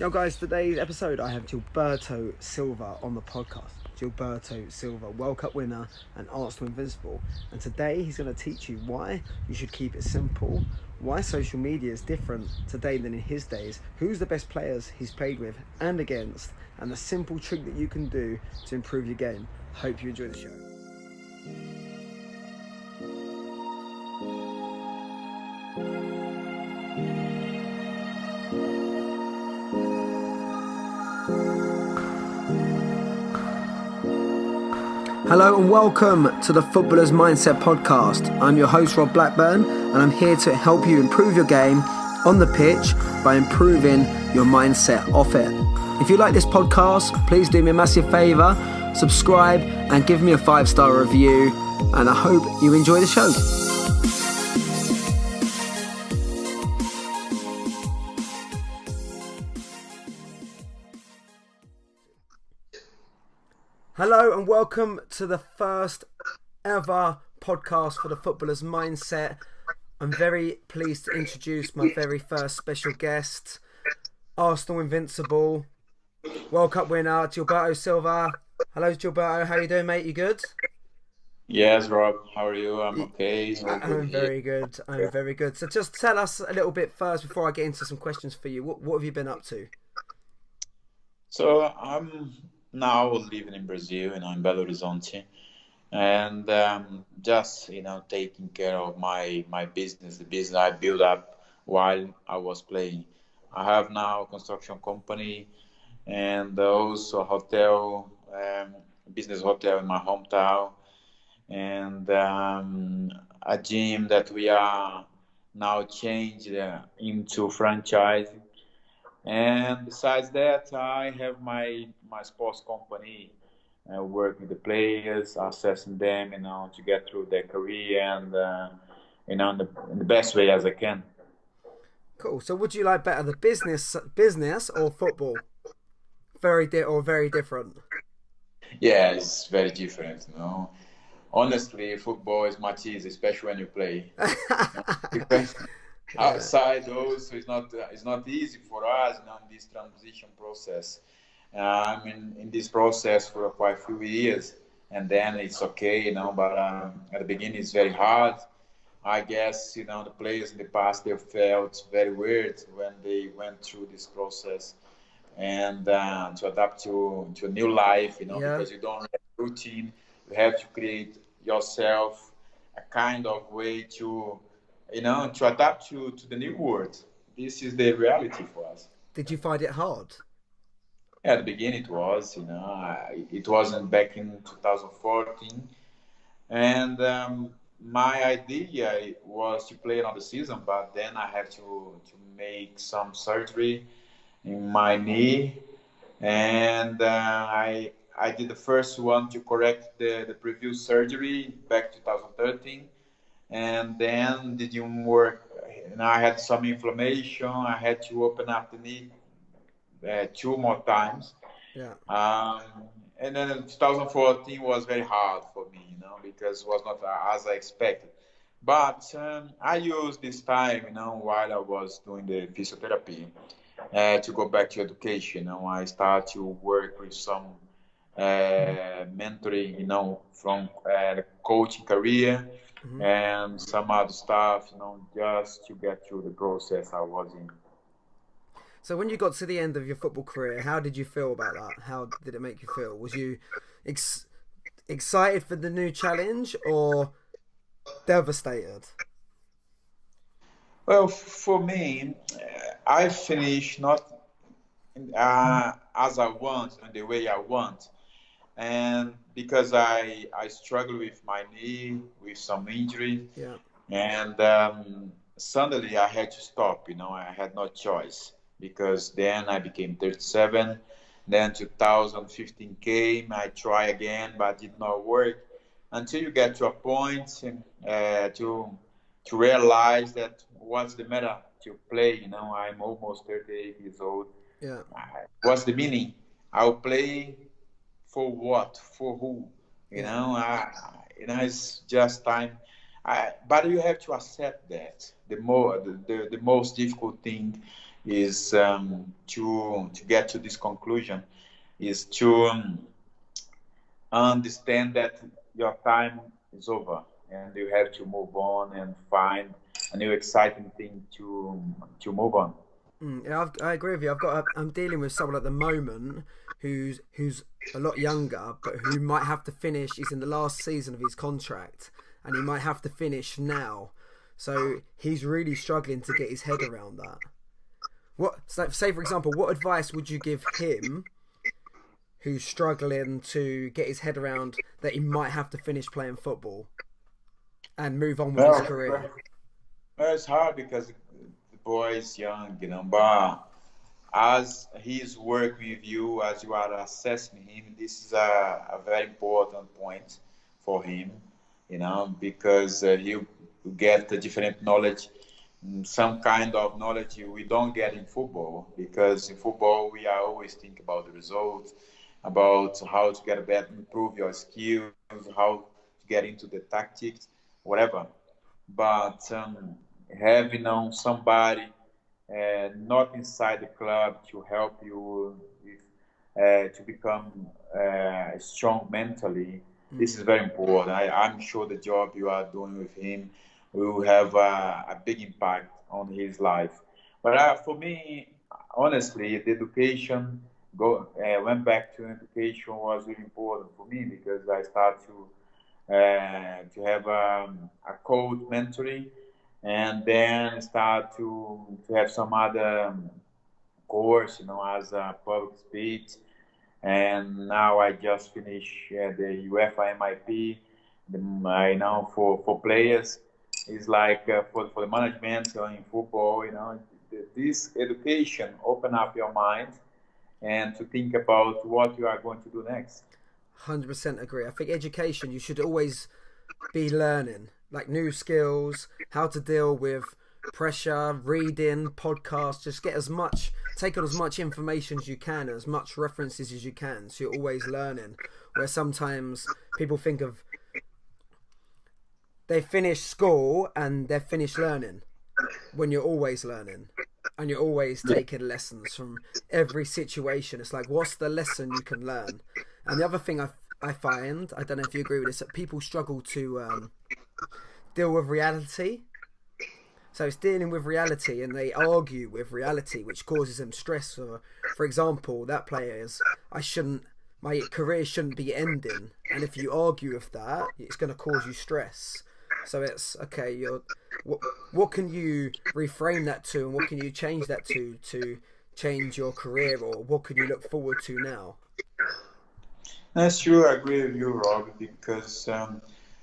Yo guys, today's episode I have Gilberto Silva on the podcast. Gilberto Silva, World Cup winner and Arsenal invincible. And today he's going to teach you why you should keep it simple, why social media is different today than in his days, who's the best players he's played with and against, and the simple trick that you can do to improve your game. Hope you enjoy the show. Hello and welcome to the Footballer's Mindset Podcast. I'm your host Rob Blackburn and I'm here to help you improve your game on the pitch by improving your mindset off it. If you like this podcast, please do me a massive favour, subscribe and give me a 5-star review, and I hope you enjoy the show. Hello and welcome to the first ever podcast for the Footballer's Mindset. I'm very pleased to introduce my very first special guest, Arsenal invincible, World Cup winner, Gilberto Silva. Hello Gilberto, how you doing mate? You good? Yes, Rob. How are you? I'm okay. I'm very good. I'm very good. So just tell us a little bit first before I get into some questions for you. What have you been up to? So I'm now living in Brazil, in Belo Horizonte, and just taking care of my business, the business I built up while I was playing. I have now a construction company and also a hotel, business hotel in my hometown, and a gym that we are now changed into franchise. And besides that, I have my sports company, work with the players, assessing them, to get through their career and, in the best way as I can. Cool. So would you like better the business or football? Very different. Yeah, it's very different. Honestly, football is much easier, especially when you play. Because outside also it's not easy for us in this transition process. I'm in this process for quite a few years, and then it's okay. But at the beginning it's very hard. I guess the players in the past, they felt very weird when they went through this process, and to adapt to a new life, Yeah. because you don't have routine. You have to create yourself a kind of way to adapt to the new world. This is the reality for us. Did you find it hard? At the beginning, it was, it wasn't back in 2014, and my idea was to play another season, but then I had to make some surgery in my knee, and I did the first one to correct the previous surgery back 2013, and then it didn't work. And I had some inflammation. I had to open up the knee 2 more times. Yeah. And then 2014 was very hard for me, because it was not as I expected. But I used this time, while I was doing the physiotherapy, to go back to education. I started to work with some mentoring, from the coaching career, and some other stuff, just to get through the process I was in. So when you got to the end of your football career, how did you feel about that? How did it make you feel? Was you excited for the new challenge or devastated? Well, for me, I finished not as I want and the way I want, and because I struggle with my knee, with some injury, Yeah. and suddenly I had to stop. I had no choice, because then I became 37. Then 2015 came. I try again, but it did not work until you get to a point to realize that what's the matter to play. I'm almost 38 years old. Yeah. What's the meaning? I'll play for what? For who? It's just time. But you have to accept that. The most difficult thing is to get to this conclusion is to understand that your time is over and you have to move on and find a new exciting thing to move on. Yeah, I agree with you. I'm dealing with someone at the moment who's a lot younger, but who might have to finish. He's in the last season of his contract, and he might have to finish now. So he's really struggling to get his head around that. So say for example, what advice would you give him who's struggling to get his head around that he might have to finish playing football and move on with his Well, career? it's hard because the boy is young, but as he's working with you, as you are assessing him, this is a very important point for him, because he'll get the different knowledge, some kind of knowledge we don't get in football, because in football we are always think about the results, about how to get better, improve your skills, how to get into the tactics, whatever. But having somebody not inside the club to help you with, to become strong mentally. This is very important. I'm sure the job you are doing with him will have a big impact on his life. But for me, honestly, the education went back to education was really important for me because I started to have a coach mentoring, and then start to have some other course, as a public speech. And now I just finished the UEFA MIP. I know for players, it's like for the management in football. This education open up your mind and to think about what you are going to do next. 100% agree. I think education, you should always be learning like new skills, how to deal with pressure, reading, podcasts. Just take on as much information as you can, as much references as you can. So you're always learning. Where sometimes people think of they finish school and they're finished learning, when you're always learning and you're always taking lessons from every situation. It's like, what's the lesson you can learn? And the other thing I find, I don't know if you agree with this, that people struggle to deal with reality. So it's dealing with reality, and they argue with reality, which causes them stress. For example, that player's, my career shouldn't be ending, and if you argue with that, it's going to cause you stress. So it's okay. What can you reframe that to, and what can you change that to change your career, or what can you look forward to now? That's true. I agree with you, Rob, because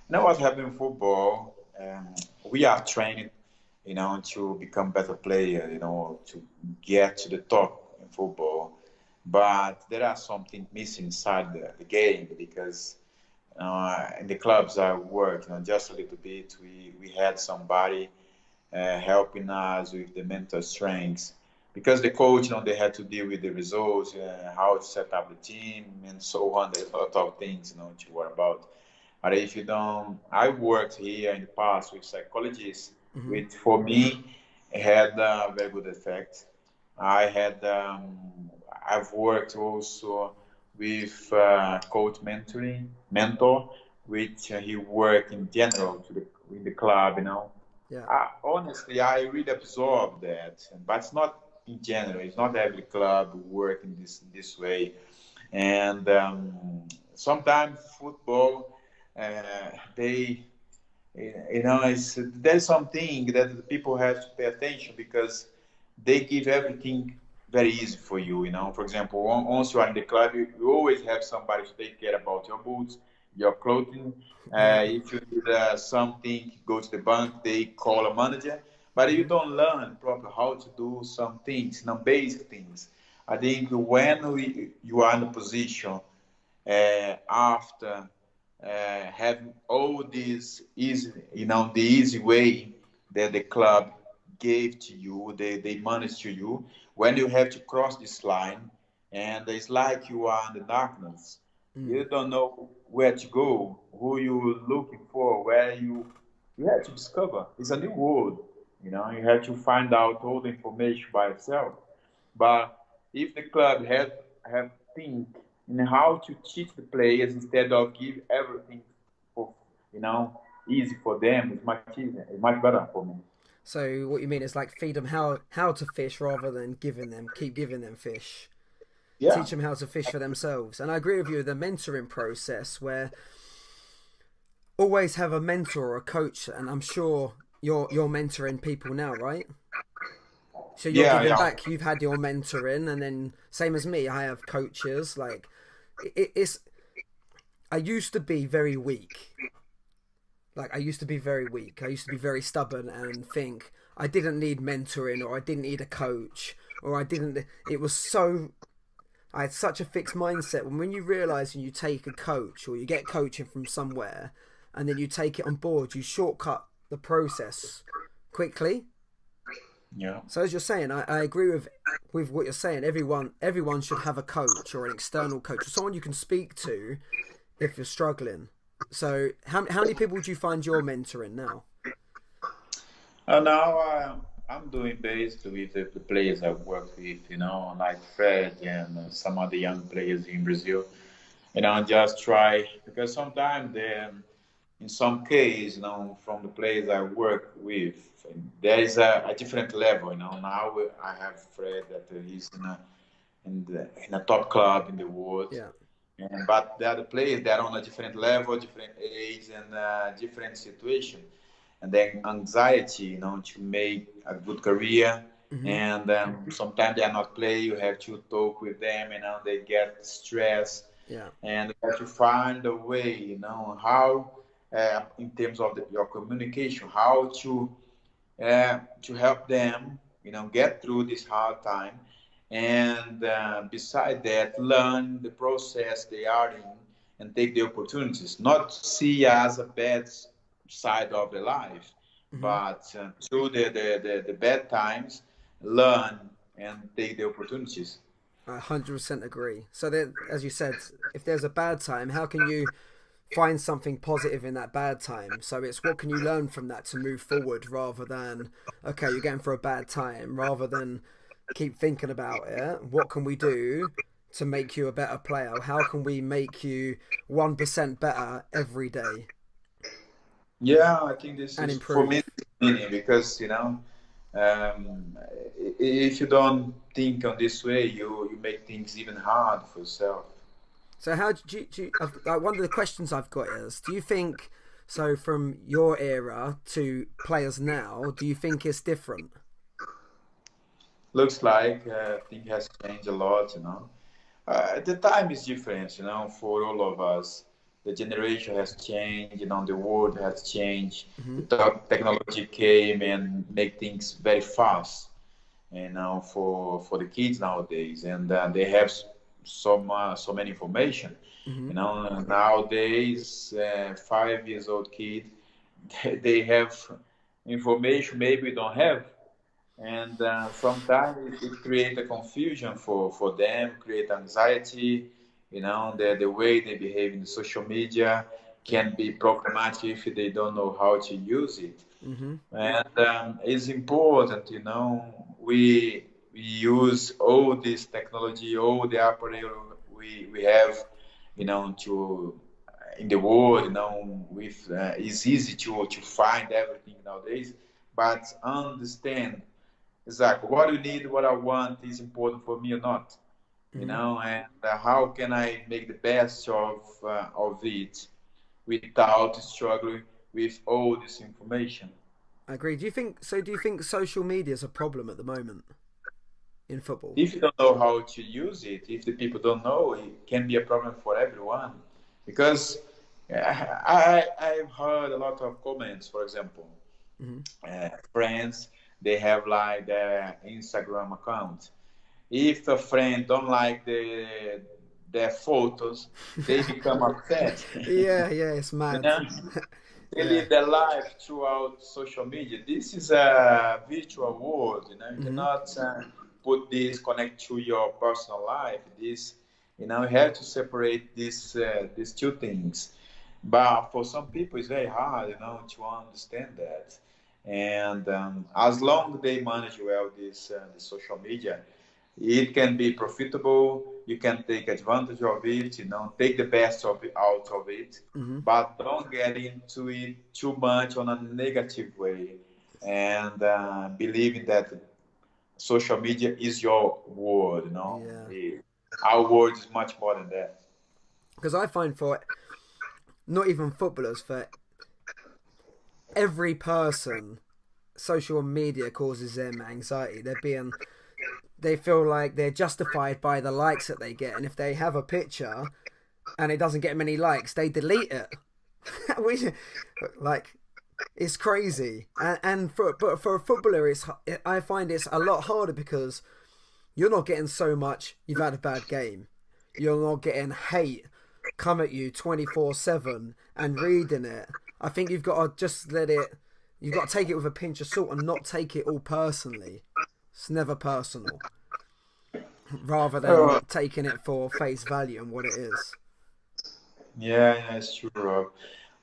what happened in football. We are trained, to become better player, to get to the top in football. But there are something missing inside the game because in the clubs I worked, just a little bit, we had somebody helping us with the mental strengths because the coach, they had to deal with the results, how to set up the team, and so on. There's a lot of things, to worry about. But if you don't, I worked here in the past with psychologists, Mm-hmm. which for me had a very good effect. I had, I've worked also with coach mentor, which he worked in general with the club. Yeah. Honestly, I really absorbed that, but it's not in general. It's not every club work in this way, and sometimes football, they, there's something that the people have to pay attention because they give everything very easy for you. For example, once you are in the club, you always have somebody to take care about your boots, your clothing. Yeah. If you need something, go to the bank, they call a manager. But you Mm-hmm. don't learn properly how to do some things, basic things. I think when you are in a position after having all this easy, the easy way that the club gave to you, they managed to you, when you have to cross this line, and it's like you are in the darkness. Mm. You don't know where to go, who you're looking for, where you have to discover. It's a new world. You know, you have to find out all the information by yourself. But if the club have think in how to teach the players instead of give everything for you know easy for them, it's much easier, it's much better for me. So what you mean is like feed them how to fish rather than keep giving them fish. Yeah, Teach them how to fish for themselves. And I agree with you, the mentoring process where always have a mentor or a coach, and I'm sure you're mentoring people now, right? So you're yeah, giving yeah, back. You've had your mentoring, and then same as me, I have coaches. Like it's. I used to be very weak. Like I used to be very weak. I used to be very stubborn and think I didn't need mentoring or I didn't need a coach or I didn't. It was so. I had such a fixed mindset. When you realise and you take a coach or you get coaching from somewhere, and then you take it on board, you shortcut the process quickly. yeah. So as you're saying, I agree with what you're saying. Everyone should have a coach or an external coach or someone you can speak to if you're struggling. So how many people do you find you're mentoring now? Now I'm doing basically with the players I work with, you know, like Fred and some other young players in Brazil. You know, just try because sometimes in some case, you know, from the players I work with, there is a different level. You know, now I have Fred that he's in a top club in the world, Yeah. but the other players they're on a different level, different age, and different situation, and then anxiety, you know, to make a good career. Mhm. And sometimes they are not play. You have to talk with them, you know, they get stressed, Yeah. and you have to find a way, you know, how in terms of your communication, how to help them, you know, get through this hard time, and beside that, learn the process they are in and take the opportunities. Not see as a bad side of the life, Mhm. but through the bad times, learn and take the opportunities. I 100% agree. So that, as you said, if there's a bad time, how can you find something positive in that bad time? So it's what can you learn from that to move forward rather than okay, you're going for a bad time, rather than keep thinking about it. What can we do to make you a better player? How can we make you 1% better every day Yeah, I think this and is for me improve? meaning because you know if you don't think on this way, you make things even hard for yourself. So how one of the questions I've got is, do you think so from your era to players now? Do you think it's different? Looks like things has changed a lot, you know. The time is different, you know, for all of us. The generation has changed, you know, the world has changed. Hmm. The technology came and make things very fast, you know, for the kids nowadays, and they have so many information. Hmm. You know, nowadays, 5 years old kid, they have information maybe we don't have, and sometimes it creates a confusion for them, create anxiety. You know, the way they behave in social media Yeah. can be problematic if they don't know how to use it. Hmm. And it's important, you know, we use all this technology, all the apparel we have, you know, to in the world, you know, with it's easy to find everything nowadays, but understand exactly what you need, what I want is important for me or not, you Hmm. know, and how can I make the best of it without struggling with all this information. I agree. Do you think so? Do you think social media is a problem at the moment in football? If you don't know how to use it, if the people don't know, it can be a problem for everyone. Because I've heard a lot of comments, for example, Hmm. friends, they have like their Instagram account. If a friend don't like their photos, they become upset. Yeah, yeah, it's You mad. know? They Yeah. live their life throughout social media. This is a virtual world. You know, you Hmm. cannot put this connect to your personal life. This, you know, you have to separate these two things. But for some people, it's very hard, you know, to understand that. And as long they manage well this social media, it can be profitable. You can take advantage of it, take the best of it out of it, Hmm. but don't get into it too much on a negative way, and believing that social media is your world. Yeah, Our world is much more than that. because I find for not even footballers, for every person, social media causes them anxiety. They feel like they're justified by the likes that they get, and if they have a picture and it doesn't get many likes, they delete it. we, like, it's crazy. But for a footballer, I find it's a lot harder because you're not getting so much. You've had a bad game. You're not getting hate come at you 24/7 and reading it. I think you've got to just let it. You've got to take it with a pinch of salt and not take it all personally. It's never personal, rather than Oh, taking it for face value and what it is. yeah, yeah, it's true, Rob.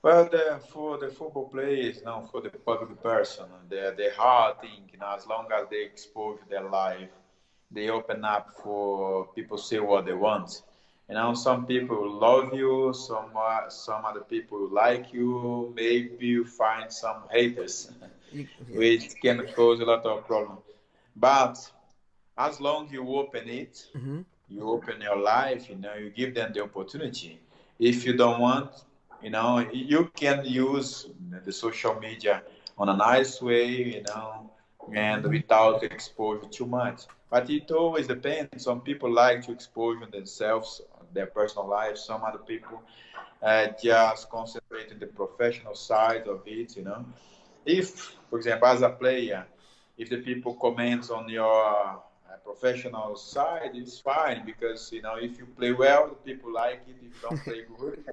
Well, for the football players, for the public person, the hard thing, as long as they expose their life, they open up for people say what they want. Some people love you, some other people like you. Maybe you find some haters, Yeah. which can cause a lot of problems. But as long you open it, Hmm. you open your life, you give them the opportunity. If you don't want, you can use the social media on a nice way, and Hmm. without exposure too much. But it always depends. Some people like to expose themselves, their personal life. Some other people Yeah. just concentrate on the professional side of it. If, for example, as a player, if the people comment on your professional side, it's fine because if you play well, the people like it. If you don't play good,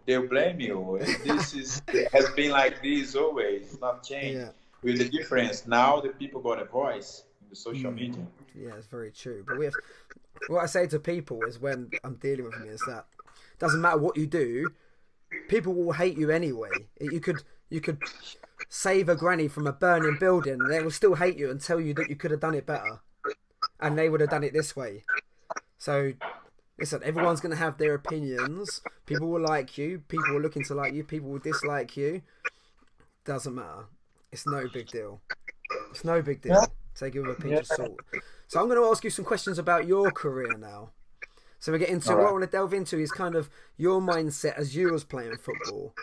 they'll blame you. This is has been like this always. It's not changed. Yeah. With the difference now, the people got a voice in the social Mm. media. Yeah, it's very true. But we have what I say to people is when I'm dealing with them is that it doesn't matter what you do, people will hate you anyway. You could save a granny from a burning building, and they will still hate you and tell you that you could have done it better, and they would have done it this way. So listen, everyone's gonna have their opinions. People will like you. People will looking to like you. People will dislike you. Doesn't matter. It's no big deal. It's no big Yeah, deal. Take it with a pinch yeah. of salt. So I'm going to ask you some questions about your career now. So we get into All what I right. want to delve into is kind of your mindset as you was playing football.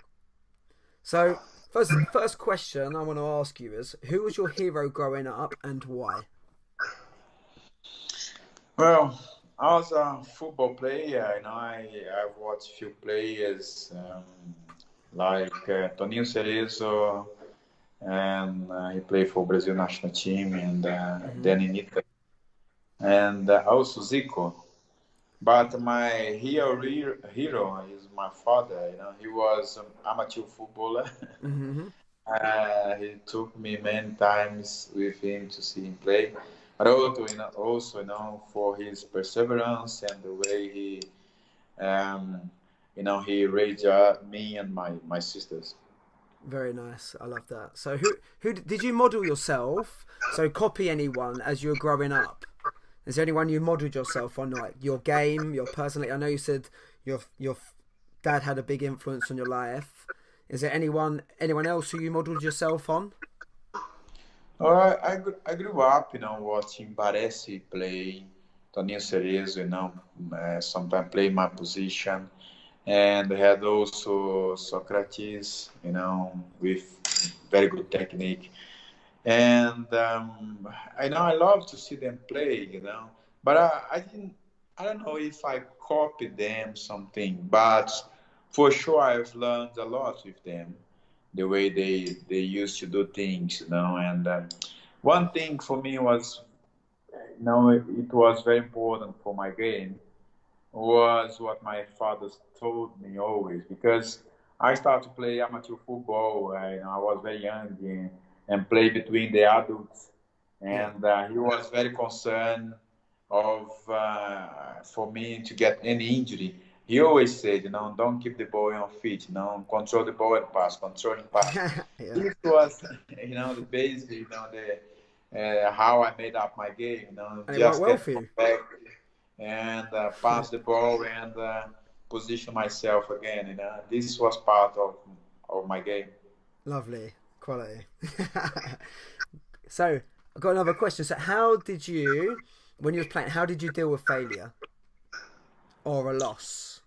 So first question I want to ask you is who was your hero growing up and why? Well, I was a football player, I watched few players like Toninho Cerezo, and he played for Brazil national team, and Hmm. then in Italy, and also Zico. But my hero is my father. He was an amateur footballer. Hmm. He took me many times with him to see him play, but also for his perseverance and the way um, he raised me and my sisters. Very nice. I love that. So who did you model yourself? So copy anyone as you were growing up? Is there anyone you modelled yourself on, like your game, your personality? I know you said your dad had a big influence on your life. Is there anyone else who you modelled yourself on? I grew up, watching Baresi play, Toninho Cerezo, sometimes play my position. And they had also Socrates, with very good technique. And I know I love to see them play, but I didn't. I don't know if I copied them something, but for sure I've learned a lot with them, the way they used to do things, And one thing for me was, it was very important for my game was what my father told me always because I started to play amateur football. I was very young and played between the adults, Yeah. and he was very concerned of for me to get any injury. He always said, don't keep the ball on your feet, control the ball and pass, control and pass. Yeah. This was, the base, the how I made up my game, And it worked just well get for you. back and pass the ball and position myself again. This was part of my game. Lovely. Quality. So, I've got another question. So, how did you, when you was playing, how did you deal with failure or a loss?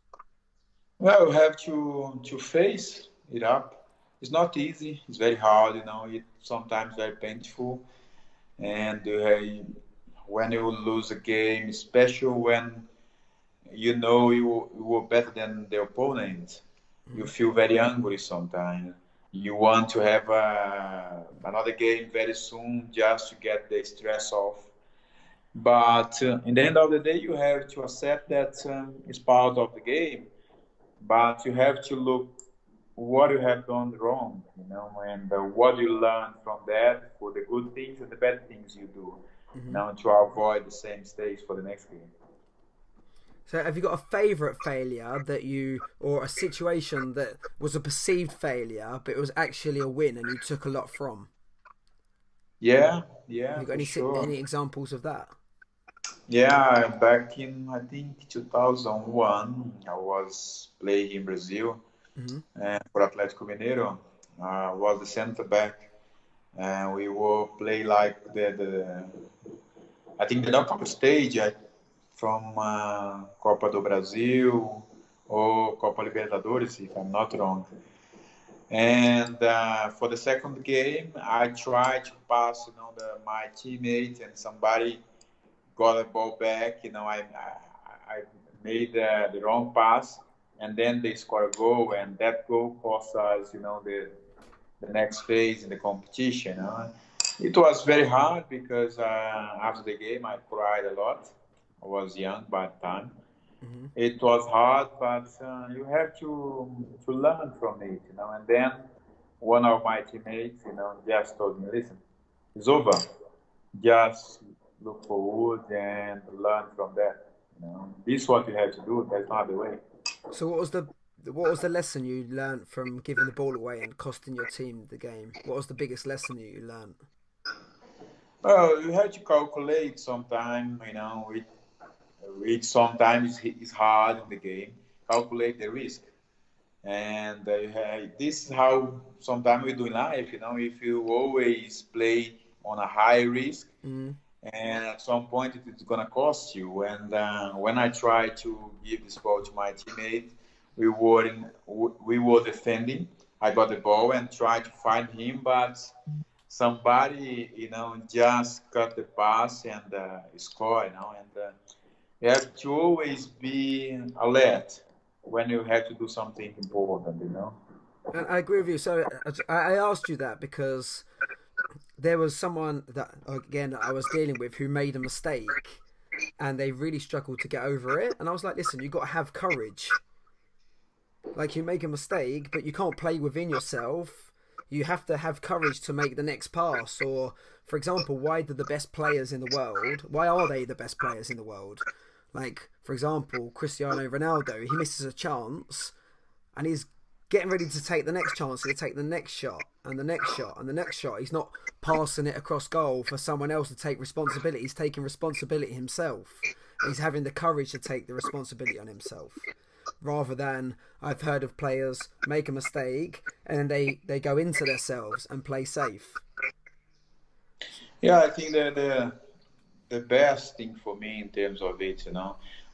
Well, you have to face it up. It's not easy. It's very hard. It's sometimes very painful. And when you lose a game, especially when you were better than the opponent, you Mhm. feel very angry sometimes. You want to have another game very soon just to get the stress off. But in the end of the day, you have to accept that it's part of the game. But you have to look what you have done wrong, and what you learn from that for the good things and the bad things you do, Mhm. to avoid the same mistakes for the next game. So, have you got a favourite failure that you, or a situation that was a perceived failure, but it was actually a win and you took a lot from? Yeah, Have yeah, you got for sure. any examples of that? Yeah, back in I think 2001, I was playing in Brazil Hmm. for Atlético Mineiro. I was the center back, and we will play like the I think the knockout stage from Copa do Brasil or Copa Libertadores, if I'm not wrong. And for the second game, I tried to pass, my teammate, and somebody got the ball back. I made the wrong pass, and then they score a goal, and that goal cost us, the next phase in the competition. It was very hard because after the game I cried a lot. I was young by the time. Hmm. It was hard, but you have to learn from it. And then one of my teammates, just told me, "Listen, it's over. Just look forward and learn from that. This is what you have to do. There's no other way." So, what was the lesson you learnt from giving the ball away and costing your team the game? What was the biggest lesson that you learnt? Well, you have to calculate sometime. It sometimes is hard in the game. Calculate the risk, and this is how sometimes we do in life. If you always play on a high risk, Mm. and at some point it's gonna cost you. And when I tried to give this ball to my teammate, we were defending. I got the ball and tried to find him, but somebody just cut the pass and score. And you have to always be alert when you have to do something important. And I agree with you. So, I asked you that because there was someone that, again, I was dealing with who made a mistake and they really struggled to get over it. And I was like, listen, you got to have courage. Like, you make a mistake, but you can't play within yourself. You have to have courage to make the next pass. Or, for example, why do the best players in the world, why are they the best players in the world? Like, for example, Cristiano Ronaldo, he misses a chance and he's getting ready to take the next chance to take the next shot and the next shot and the next shot. He's not passing it across goal for someone else to take responsibility. He's taking responsibility himself. And he's having the courage to take the responsibility on himself. Rather than, I've heard of players make a mistake and then they go into themselves and play safe. Yeah, I think that the best thing for me in terms of it,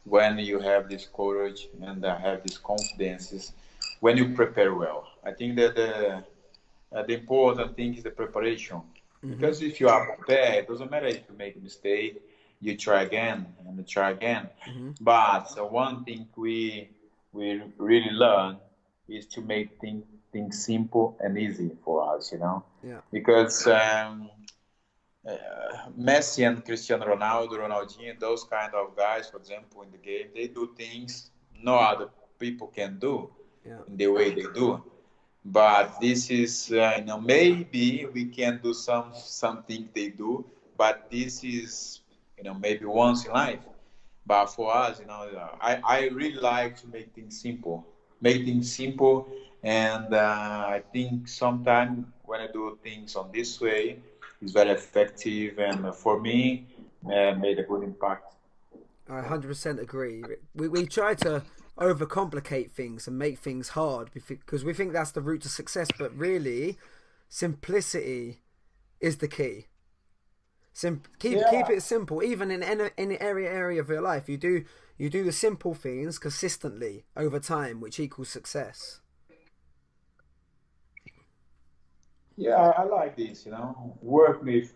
when you have this courage and have this confidence, is when you prepare well. I think that the important thing is the preparation. Mm-hmm. Because if you are prepared, it doesn't matter if you make a mistake, you try again and you try again. Mm-hmm. But one thing we really learn is to make things simple and easy for us, Yeah. because Messi and Cristiano Ronaldo, Ronaldinho, those kind of guys, for example, in the game, they do things no other people can do Yeah. in the way they do. But this is, maybe we can do something they do, but this is, maybe once in life. But for us, I really like to make things simple, and I think sometimes when I do things on this way, it's very effective, and for me, made a good impact. I 100% agree. We try to overcomplicate things and make things hard because we think that's the route to success, but really, simplicity is the key. Keep Yeah, it simple. Even in any area of your life, you do the simple things consistently over time, which equals success. yeah, I like this. Work with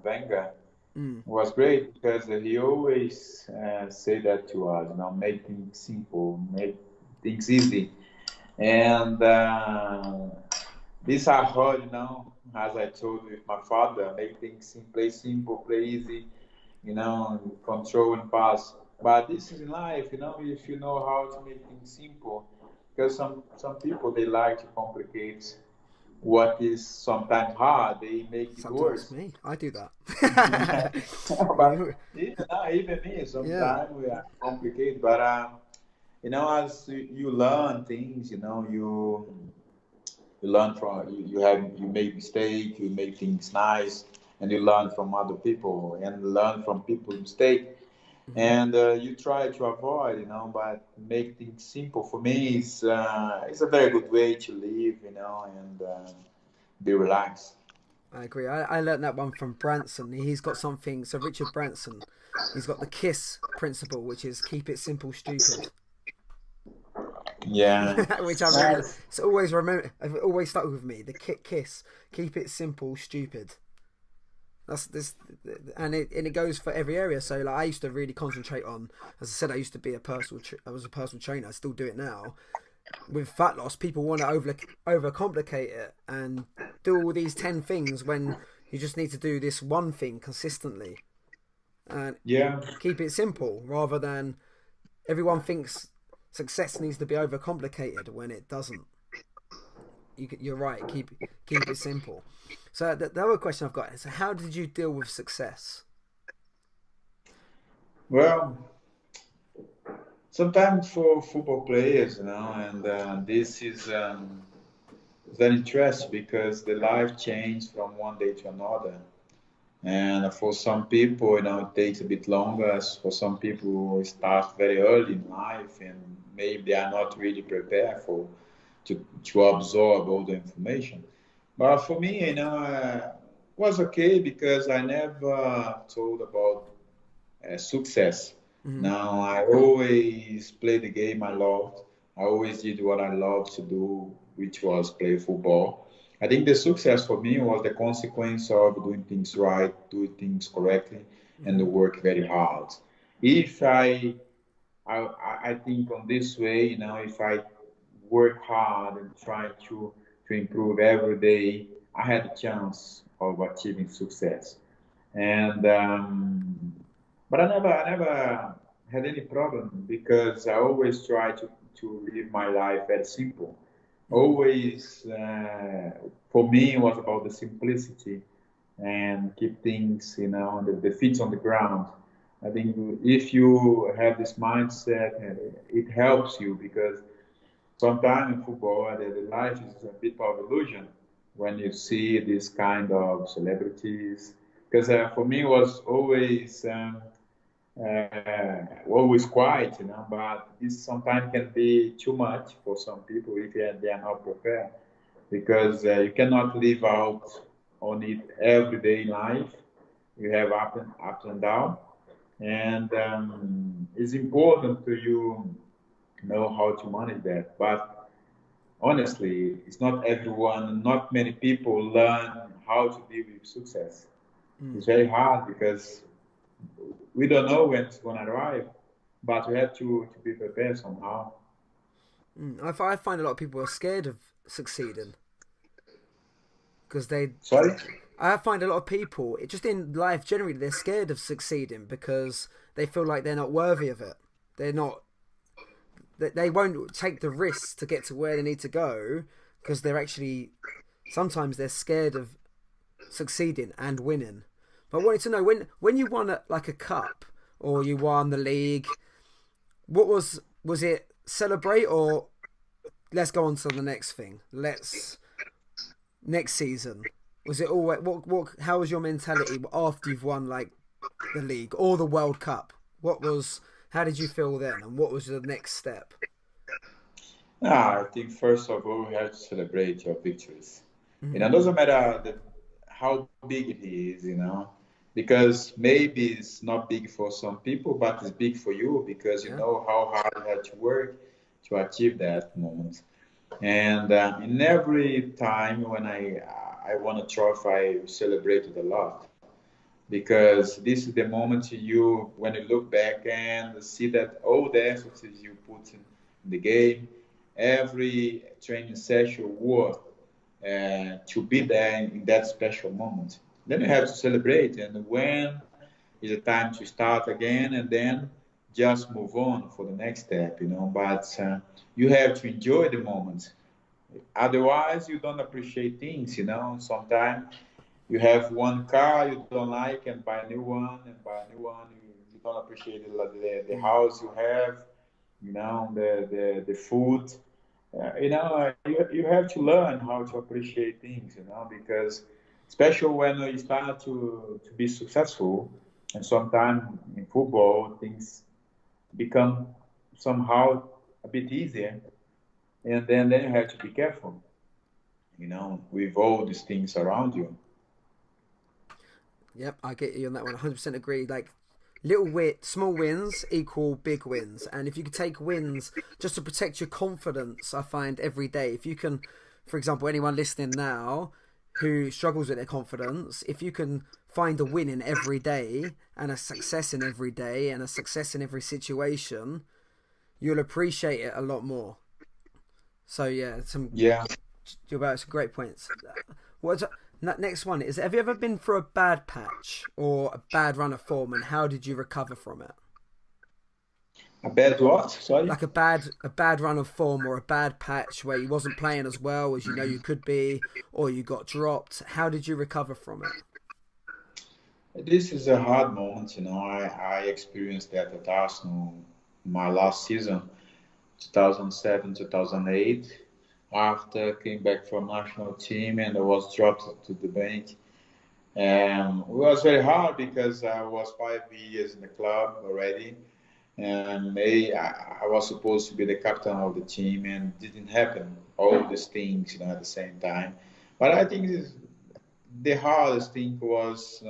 Wenger Mm, was great because he always say that to us. Make things simple, make things easy, and these are hard. As I told with my father, make things simple, play easy. Control and pass. But this is in life. If you know how to make things simple, because some people they like to complicate what is sometimes hard. They make it sometimes worse. me, I do Yeah. that. But even me, Yeah, sometimes we are complicated. But as you learn things, you learn from you make mistake, you make things nice, and you learn from other people and learn from people's mistake, hmm and you try to avoid, but make things simple. For me, it's a very good way to live, and be relaxed. I agree. I learned that one from Branson. He's got something. So Richard Branson, he's got the KISS principle, which is keep it simple, stupid. Yeah. Which I really, Yes. it's always remember. It always stuck with me. The KISS, keep it simple, stupid. That's this, and it goes for every area. So like I used to really concentrate on, as I said, I used to be I was a personal trainer. I still do it now. With fat loss, people want to overcomplicate it and do all these 10 things when you just need to do this one thing consistently and Yeah. keep it simple rather than everyone thinks success needs to be overcomplicated when it doesn't. You're right. Keep it simple. So the other question I've got is, how did you deal with success? Well, sometimes for football players, and this is very interesting because the life changes from one day to another. And for some people, it takes a bit longer. As for some people, it starts very early in life, and maybe they are not really prepared to absorb all the information. But for me, was okay because I never told about success. Mm-hmm. Now, I always played the game I loved. I always did what I loved to do, which was play football. I think the success for me was the consequence of doing things right, doing things correctly, and Mm-hmm. work very hard. If I think on this way, if I work hard and try to improve every day, I had a chance of achieving success. And but I never had any problem because I always try to live my life very simple. Mm-hmm. Always for me it was about the simplicity and keep things, the feet on the ground. I think if you have this mindset, it helps you because sometimes in football, the life is a bit of illusion when you see this kind of celebrities. Because for me, it was always quiet, but this sometimes can be too much for some people if they are not prepared. Because you cannot live out on it every day in life. You have up and down, and it's important to you know how to manage that. But honestly, it's not everyone, not many people learn how to deal with success. It's very hard because we don't know when it's going to arrive, but we have to be prepared somehow. I find a lot of people are scared of succeeding because they. Sorry? I find a lot of people, just in life generally, they're scared of succeeding because they feel like they're not worthy of it. They're not. They won't take the risks to get to where they need to go because they're actually. Sometimes they're scared of succeeding and winning. But I wanted to know, when you won like a cup or you won the league. What was it? Celebrate or let's go on to the next thing. Let's next season. Was it all what? How was your mentality after you've won like the league or the World Cup? What was? How did you feel then, and what was the next step? I think first of all, we have to celebrate your victories. Mm-hmm. It doesn't matter how big it is, because maybe it's not big for some people, but it's big for you because you Yeah. know how hard you had to work to achieve that moment. And in every time when I won a trophy, I celebrated a lot because this is the moment you when you look back and see that all the efforts you put in the game, every training session worth to be there in that special moment. Then you have to celebrate, and when is the time to start again, and then just move on for the next step. But you have to enjoy the moment. Otherwise, you don't appreciate things. Sometimes you have one car you don't like and buy a new one, and buy a new one you don't appreciate the Mm. house you have, the food. You have to learn how to appreciate things, because especially when you start to be successful, and sometimes in football things become somehow a bit easier, and then you have to be careful, with all these things around you. Yep, I get you on that one. 100% agree. Like small wins equal big wins, and if you could take wins just to protect your confidence, I find every day. If you can, for example, anyone listening now who struggles with their confidence, if you can find a win in every day and a success in every day and a success in every situation, you'll appreciate it a lot more. So yeah, Yeah. some great points. What's next one is? Have you ever been through a bad patch or a bad run of form, and how did you recover from it? A bad what? Sorry. Like a bad run of form or a bad patch where you wasn't playing as well as you know you could be, or you got dropped. How did you recover from it? This is a hard moment. I experienced that at Arsenal my last season, 2007, 2008. After I came back from national team and I was dropped to the bench. It was very hard because I was 5 years in the club already. And I was supposed to be the captain of the team and it didn't happen. All these things, at the same time. But I think the hardest thing was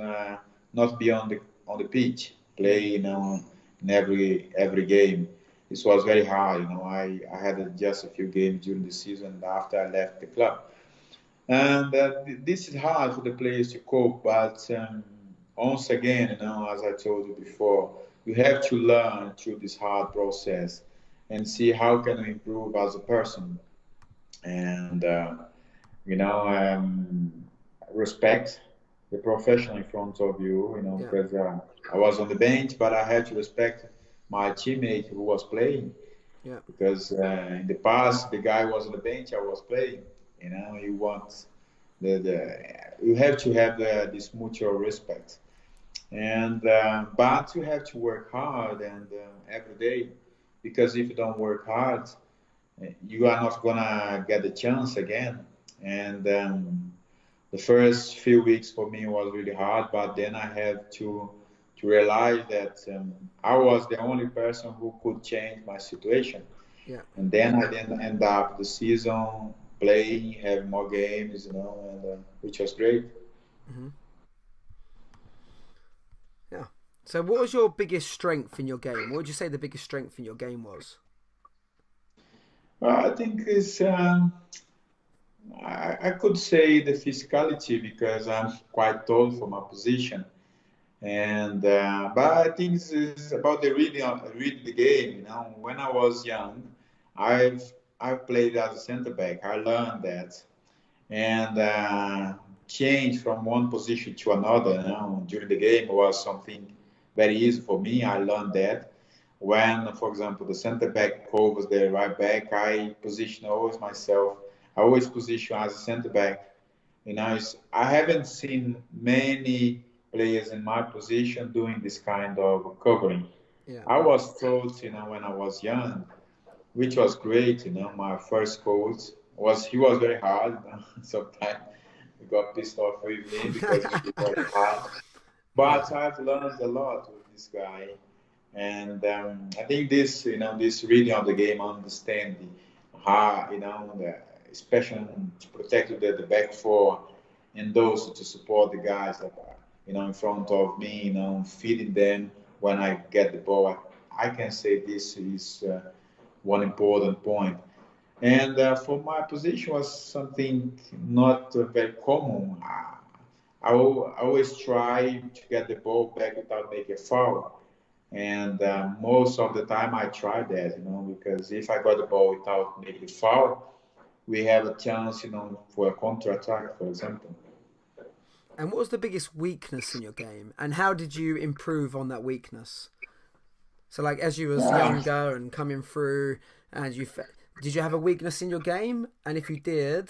not be on the pitch, play, Mm. in every game. This was very hard. I had just a few games during the season after I left the club, and this is hard for the players to cope. But once again, as I told you before, you have to learn through this hard process and see how can you improve as a person, and you know, um, respect the professional in front of you, Yeah, because I was on the bench, but I had to respect my teammate who was playing, yeah. because in the past the guy was on the bench, I was playing. You want the you have to have this mutual respect, and but you have to work hard and every day, because if you don't work hard, you are not gonna get the chance again. And the first few weeks for me was really hard, but then I had to realize that I was the only person who could change my situation. Yeah. And then I then end up the season playing, having more games, and which was great. Hmm. Yeah. So, what was your biggest strength in your game? What would you say the biggest strength in your game was? I think it's I could say the physicality because I'm quite tall for my position. And but I think this is about the reading the game. When I was young, I've I've played as a center back. I learned that and change from one position to another. During the game was something very easy for me. I learned that. When, for example, the center back covers the right back, I position always myself. I always position as a center back. I haven't seen many players in my position doing this kind of covering. Yeah. I was taught, when I was young, which was great. My first coach he was very hard. Sometimes he got pissed off with me because he was hard. Yeah. But I've learned a lot with this guy, and I think this reading of the game, understanding how, especially to protect the back four, and those to support the guys that are, in front of me, feeding them when I get the ball. I can say this is one important point. And for my position was something not very common. I always try to get the ball back without making a foul. And most of the time I try that, because if I got the ball without making a foul, we have a chance, for a counter attack, for example. And what was the biggest weakness in your game, and how did you improve on that weakness? So, like, as you was Yeah. younger and coming through, and did you have a weakness in your game? And if you did,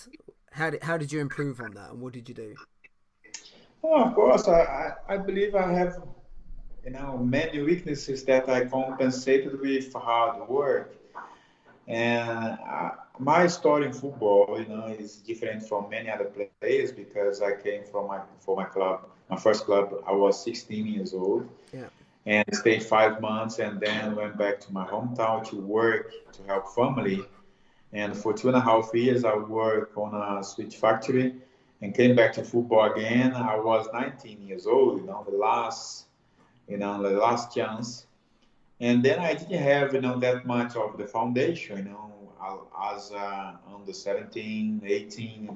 how did you improve on that, and what did you do? Oh, of course, I believe I have, many weaknesses that I compensated with hard work. And my story in football, is different from many other players because I came for my club, my first club. I was 16 years old Yeah. and stayed 5 months, and then went back to my hometown to work to help family. And for 2.5 years, I worked on a switch factory, and came back to football again. I was 19 years old, the last chance. And then I didn't have, that much of the foundation, as under 17, 18,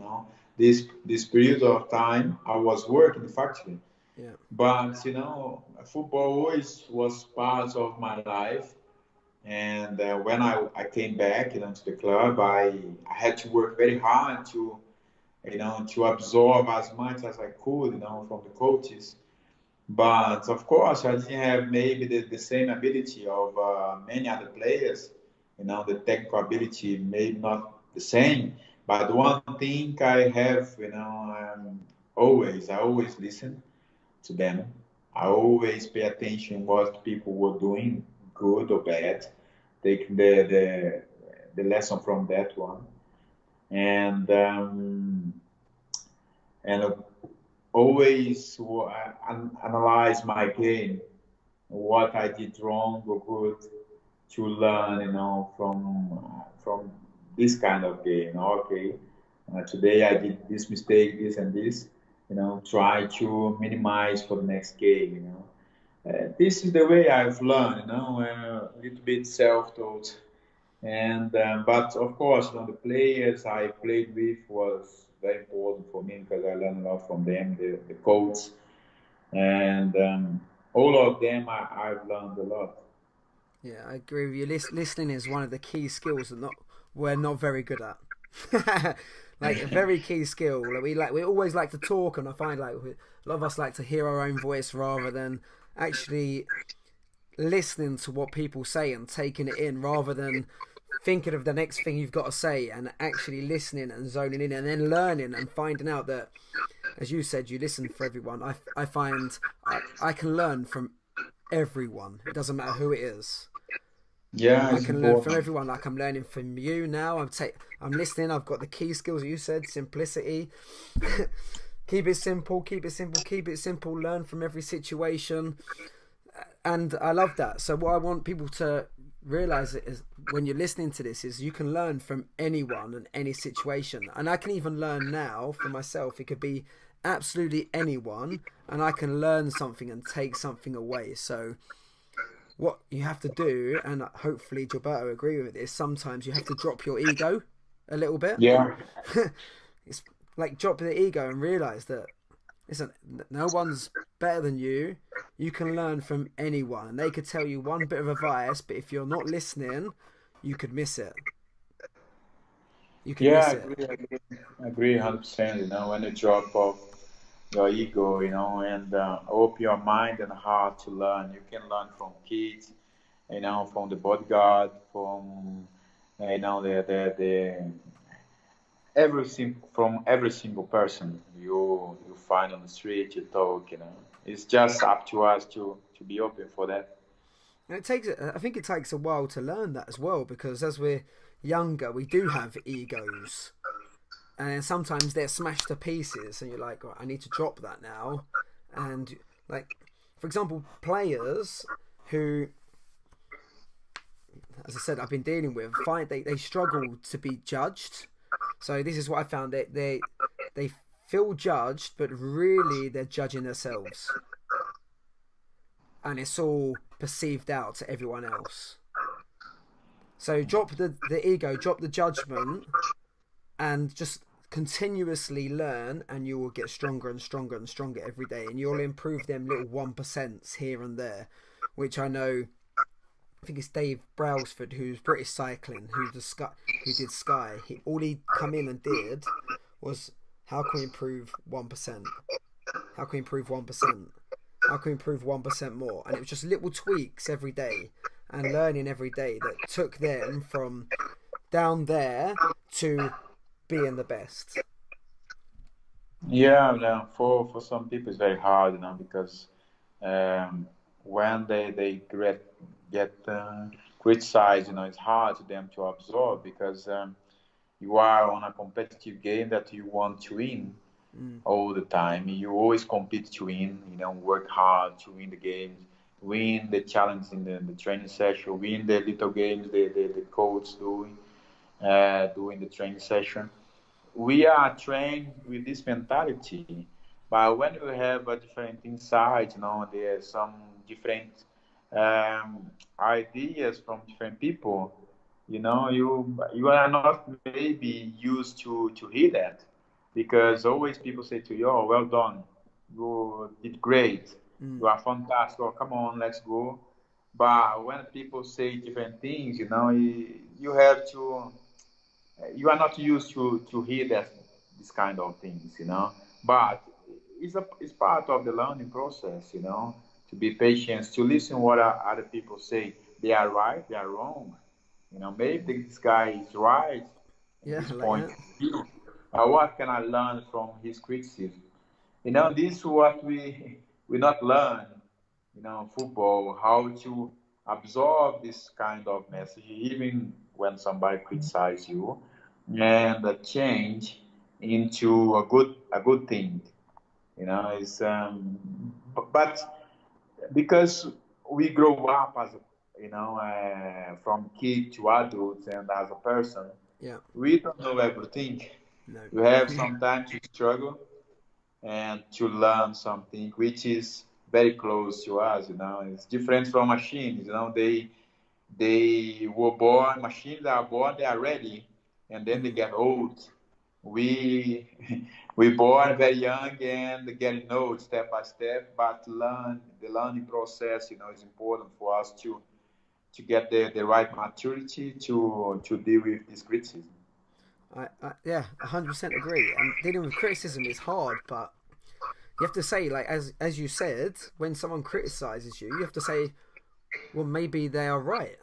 this period of time I was working in the factory. Yeah. But, football always was part of my life. And when I came back, to the club, I had to work very hard to absorb as much as I could, from the coaches. But of course, I didn't have maybe the same ability of many other players. The technical ability maybe not the same. But one thing I have, I always listen to them. I always pay attention what people were doing, good or bad, take the lesson from that one, and and always analyze my game, what I did wrong or good, to learn, from this kind of game. Okay, today I did this mistake, this and this. Try to minimize for the next game. This is the way I've learned. A little bit self-taught. And but of course, the players I played with was very important for me because I learned a lot from them, the coach, and all of them I've learned a lot. Yeah, I agree with you. Listening is one of the key skills that we're not very good at. Like a very key skill. We always like to talk, and I find like a lot of us like to hear our own voice rather than actually listening to what people say and taking it in, rather than thinking of the next thing you've got to say and actually listening and zoning in and then learning and finding out that, as you said, you listen for everyone. I find I can learn from everyone. It doesn't matter who it is. Yeah, I it's can learn from important. everyone. Like I'm learning from you now. I'm listening. I've got the key skills that you said: simplicity. Keep it simple. Keep it simple. Keep it simple. Learn from every situation, and I love that. So what I want people to realize is when you're listening to this is you can learn from anyone and any situation, and I can even learn now for myself. It could be absolutely anyone, and I can learn something and take something away. So what you have to do, and hopefully Gilberto agree with it, is sometimes you have to drop your ego a little bit. Yeah, It's like drop the ego and realize that listen, no one's better than you. You can learn from anyone, and they could tell you one bit of advice, but if you're not listening, you could miss it. You could yeah, miss it. I agree 100%. When you drop off your ego, and open your mind and heart to learn, you can learn from kids, from the bodyguard, from the from every single person you find on the street, you talk. it's just up to us to be open for that. And I think it takes a while to learn that as well, because as we're younger, we do have egos, and then sometimes they're smashed to pieces, and you're like, "Right, I need to drop that now." And like, for example, players who, as I said, I've been dealing with, find they struggle to be judged. So this is what I found, that they feel judged, but really they're judging themselves, and it's all perceived out to everyone else. So drop the ego, drop the judgment, and just continuously learn, and you will get stronger and stronger and stronger every day, and you'll improve them little 1% here and there, which I know. I think it's Dave Brailsford, who's British Cycling, who did Sky. All he come in and did was, how can we improve 1%? How can we improve 1%? How can we improve 1% more? And it was just little tweaks every day and learning every day that took them from down there to being the best. Yeah, no, for some people it's very hard, because um, when they get criticized, it's hard to them to absorb because you are on a competitive game that you want to win Mm. all the time. You always compete to win, work hard to win the games, win the challenge in the training session, win the little games the coach doing the training session. We are trained with this mentality, but when you have a different insight, there's some different ideas from different people. You are not maybe used to hear that, because always people say to you, "Oh, well done, you did great, Mm. you are fantastic. Oh, come on, let's go." But when people say different things, you have to, you are not used to hear that this kind of things, But it's part of the learning process, to be patient, to listen what other people say. They are right, they are wrong. Maybe this guy is right in Yeah, his like point that. of view. What can I learn from his criticism? This is what we not learn, football, how to absorb this kind of message, even when somebody criticizes you, and change into a good thing. It's but because we grow up as from kid to adult and as a person, Yeah. we don't know everything. No. We have some time to struggle and to learn something which is very close to us. It's different from machines. They were born, machines are born, they are ready, and then they Mm. get old. We we born very young and getting old step by step, but the learning process, is important for us to get the right maturity to deal with this criticism. Yeah, 100% agree. And dealing with criticism is hard, but you have to say, like, as you said, when someone criticizes you, you have to say, well, maybe they are right.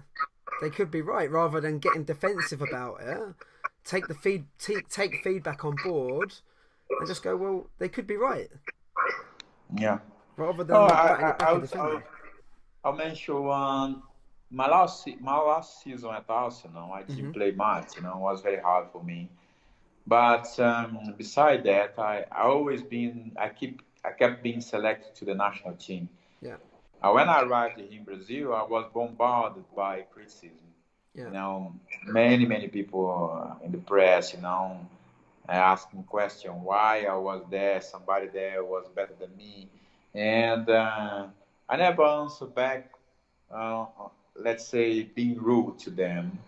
They could be right, rather than getting defensive about it. Take feedback on board, and just go, well, they could be right, Yeah. rather Oh, than batting it back and defending. I'll mention one. My last season at Arsenal, I didn't Hmm. play much. It was very hard for me. But beside that, I kept being selected to the national team. Yeah, When I arrived in Brazil, I was bombarded by criticism. yeah. Many people in the press, asking question why I was there. Somebody there was better than me, and I never answered back. Uh, let's say being rude to them.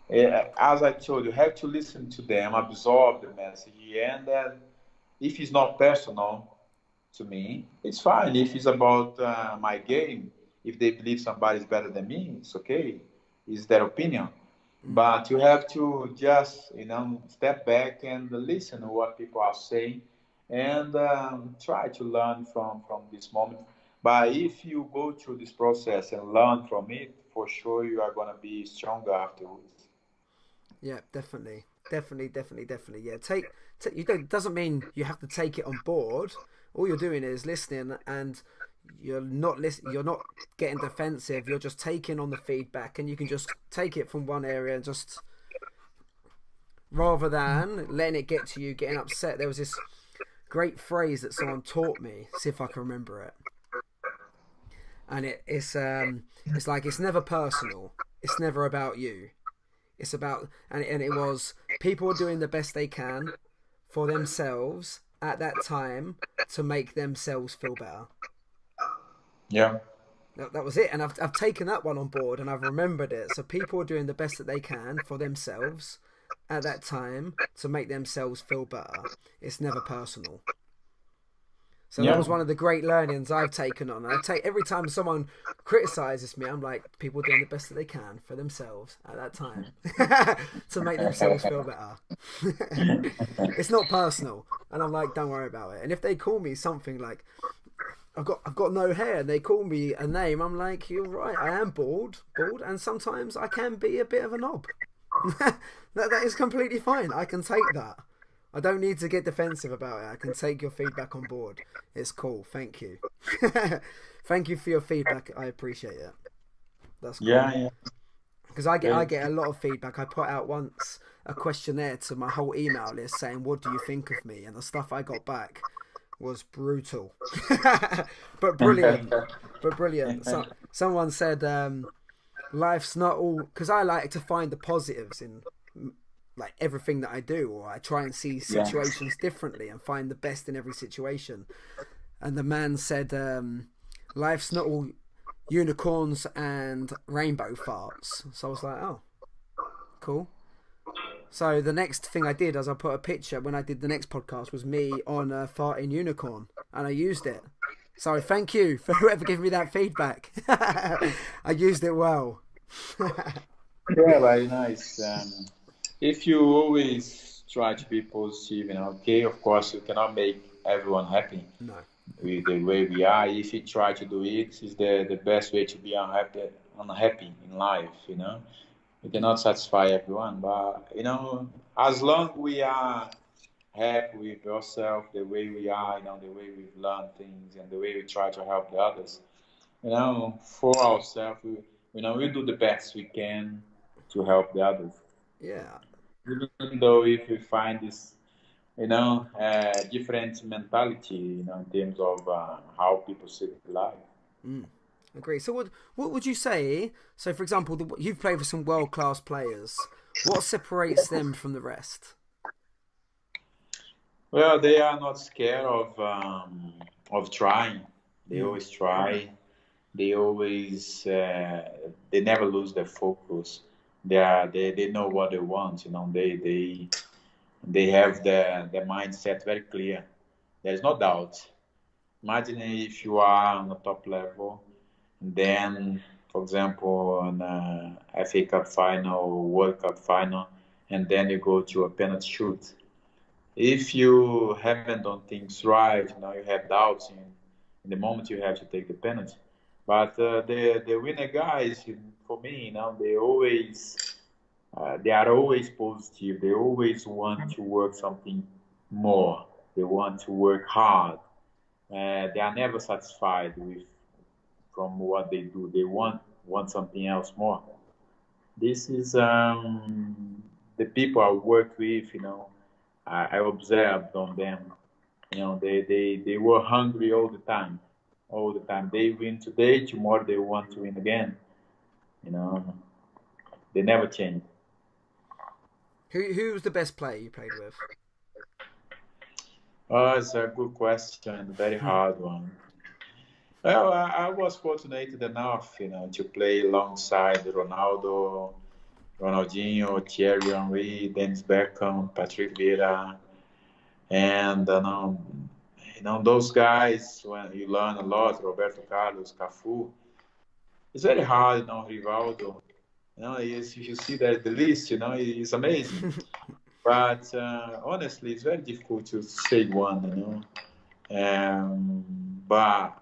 As I told you, have to listen to them, absorb the message, and then if it's not personal to me, it's fine. If it's about my game, if they believe somebody's better than me, it's okay. It's their opinion. Mm. But you have to just, step back and listen to what people are saying and try to learn from this moment. But if you go through this process and learn from it, for sure you are going to be stronger afterwards. Yeah, definitely, definitely, definitely, definitely. Yeah, you don't. Doesn't mean you have to take it on board. all you're doing is listening, and you're not getting defensive. You're just taking on the feedback, and you can just take it from one area and just, rather than letting it get to you, getting upset. There was this great phrase that someone taught me. See if I can remember it. And it's like, it's never personal. It's never about you. It's about, and it was, people are doing the best they can for themselves at that time to make themselves feel better. Yeah. That was it, and I've taken that one on board, and I've remembered it. So people are doing the best that they can for themselves at that time to make themselves feel better. It's never personal. So that was one of the great learnings I've taken on. Every time someone criticizes me, I'm like, people are doing the best that they can for themselves at that time to make themselves feel better. It's not personal, and I'm like, don't worry about it. And if they call me something like, I've got no hair, and they call me a name, I'm like, you're right, I am bald, and sometimes I can be a bit of a knob. that is completely fine. I can take that. I don't need to get defensive about it. I can take your feedback on board. It's cool. Thank you. Thank you for your feedback. I appreciate it. That's cool. Yeah. Because I get a lot of feedback. I put out once a questionnaire to my whole email list saying, what do you think of me? And the stuff I got back was brutal. but brilliant. So, someone said, life's not all... Because I like to find the positives in... like everything that I do, or I try and see situations differently and find the best in every situation. And the man said, life's not all unicorns and rainbow farts. So I was like, oh, cool. So the next thing I did, as I put a picture when I did the next podcast, was me on a farting unicorn, and I used it. So thank you for whoever gave me that feedback. I used it well. Yeah, very nice. If you always try to be positive, okay, of course you cannot make everyone happy. No. With the way we are. If you try to do it, it's the best way to be unhappy in life, You cannot satisfy everyone, but, as long we are happy with ourselves, the way we are, the way we've learned things and the way we try to help the others, for ourselves, we do the best we can to help the others. Yeah. Even though if we find this, different mentality, in terms of how people see life. Agree. So what would you say? So for example, you've played with some world-class players. What separates them from the rest? Well, they are not scared of trying. They always try. They always they never lose their focus. They know what they want. They have their mindset very clear. There's no doubt. Imagine if you are on the top level, and then, for example, on a FA Cup final, World Cup final, and then you go to a penalty shoot. If you haven't done things right, you have doubts in the moment you have to take the penalty. But the winner guys, for me, they are always positive. They always want to work something more. They want to work hard. They are never satisfied from what they do. They want something else more. This is the people I work with. I observed on them. They were hungry all the time. All the time. They win today, tomorrow they want to win again. They never change. Who was the best player you played with? Oh, it's a good question, very hard one. Well, I was fortunate enough, to play alongside Ronaldo, Ronaldinho, Thierry Henry, Dennis Beckham, Patrick Vieira, and those guys. When you learn a lot, Roberto Carlos, Cafu. It's very hard, Rivaldo. If you see the list, it's amazing. But honestly, it's very difficult to say one, But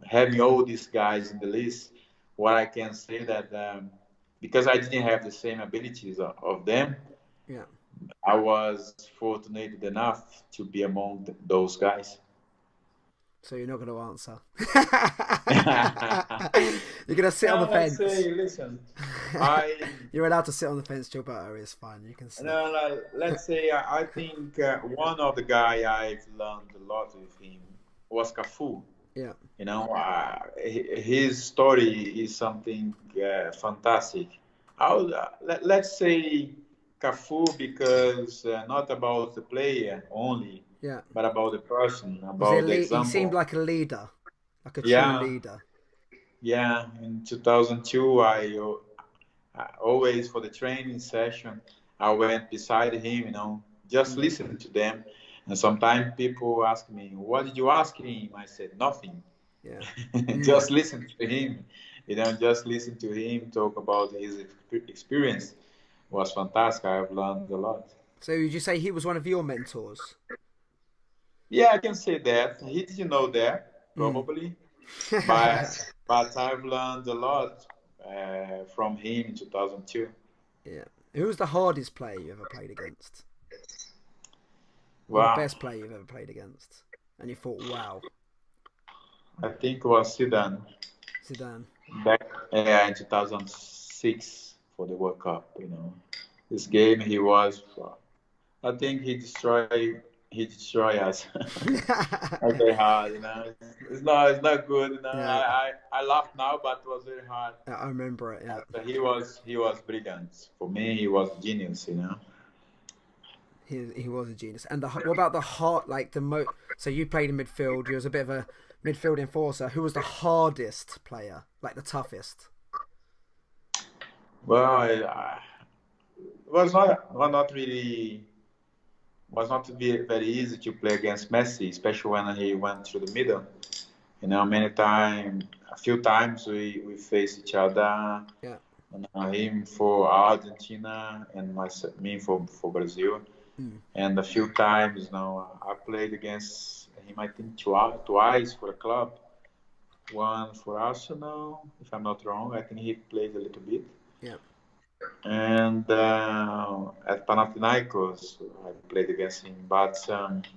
having all these guys in the list, what I can say that because I didn't have the same abilities of them, yeah, I was fortunate enough to be among those guys. So you're not going to answer. Yeah, You're going to sit on the let's fence. say, listen, I You're allowed to sit on the fence, Gilberto. It's fine. You can sit. no, no, let's say I think one of the guy I've learned a lot with him was Cafu. Yeah. You know, his story is something fantastic. Let's say Cafu because not about the player only, Yeah. but about the person, Was he a about the lead? He seemed example. like a leader, like a true Yeah, leader. yeah. In 2002, I always for the training session, I went beside him, you know, just Mm. listen to them. And sometimes people ask me, "What did you ask him?" I said, "Nothing." Yeah. Mm. Just listen to him, you know, just listen to him talk about his experience. It was fantastic. I've learned a lot. So would you say he was one of your mentors? Yeah, I can say that. He didn't know that Mm. probably, but I've learned a lot from him in 2002. Yeah. Who was the hardest player you ever played against? Or the Wow, best player you've ever played against? And you thought, wow, I think it was Zidane Zidane. back in 2006 for the World Cup. You know, this game he was. I think he destroyed us. Okay, hard, you know. It's not good, you know. Yeah. I laugh now, but it was very hard. Yeah, I remember it. Yeah. But he was brilliant. For me, he was genius, you know. He was a genius. And what about the heart? Like So you played in midfield. You was a bit of a midfield enforcer. Who was the hardest player? Like the toughest? Well, it was not very easy to play against Messi, especially when he went through the middle. You know, a few times we faced each other. Yeah. Him for Argentina and me for Brazil. Mm. And a few times now I played against him. I think twice for a club, one for Arsenal, if I'm not wrong. I think he played a little bit, Yeah. and at Panathinaikos I played against him. But it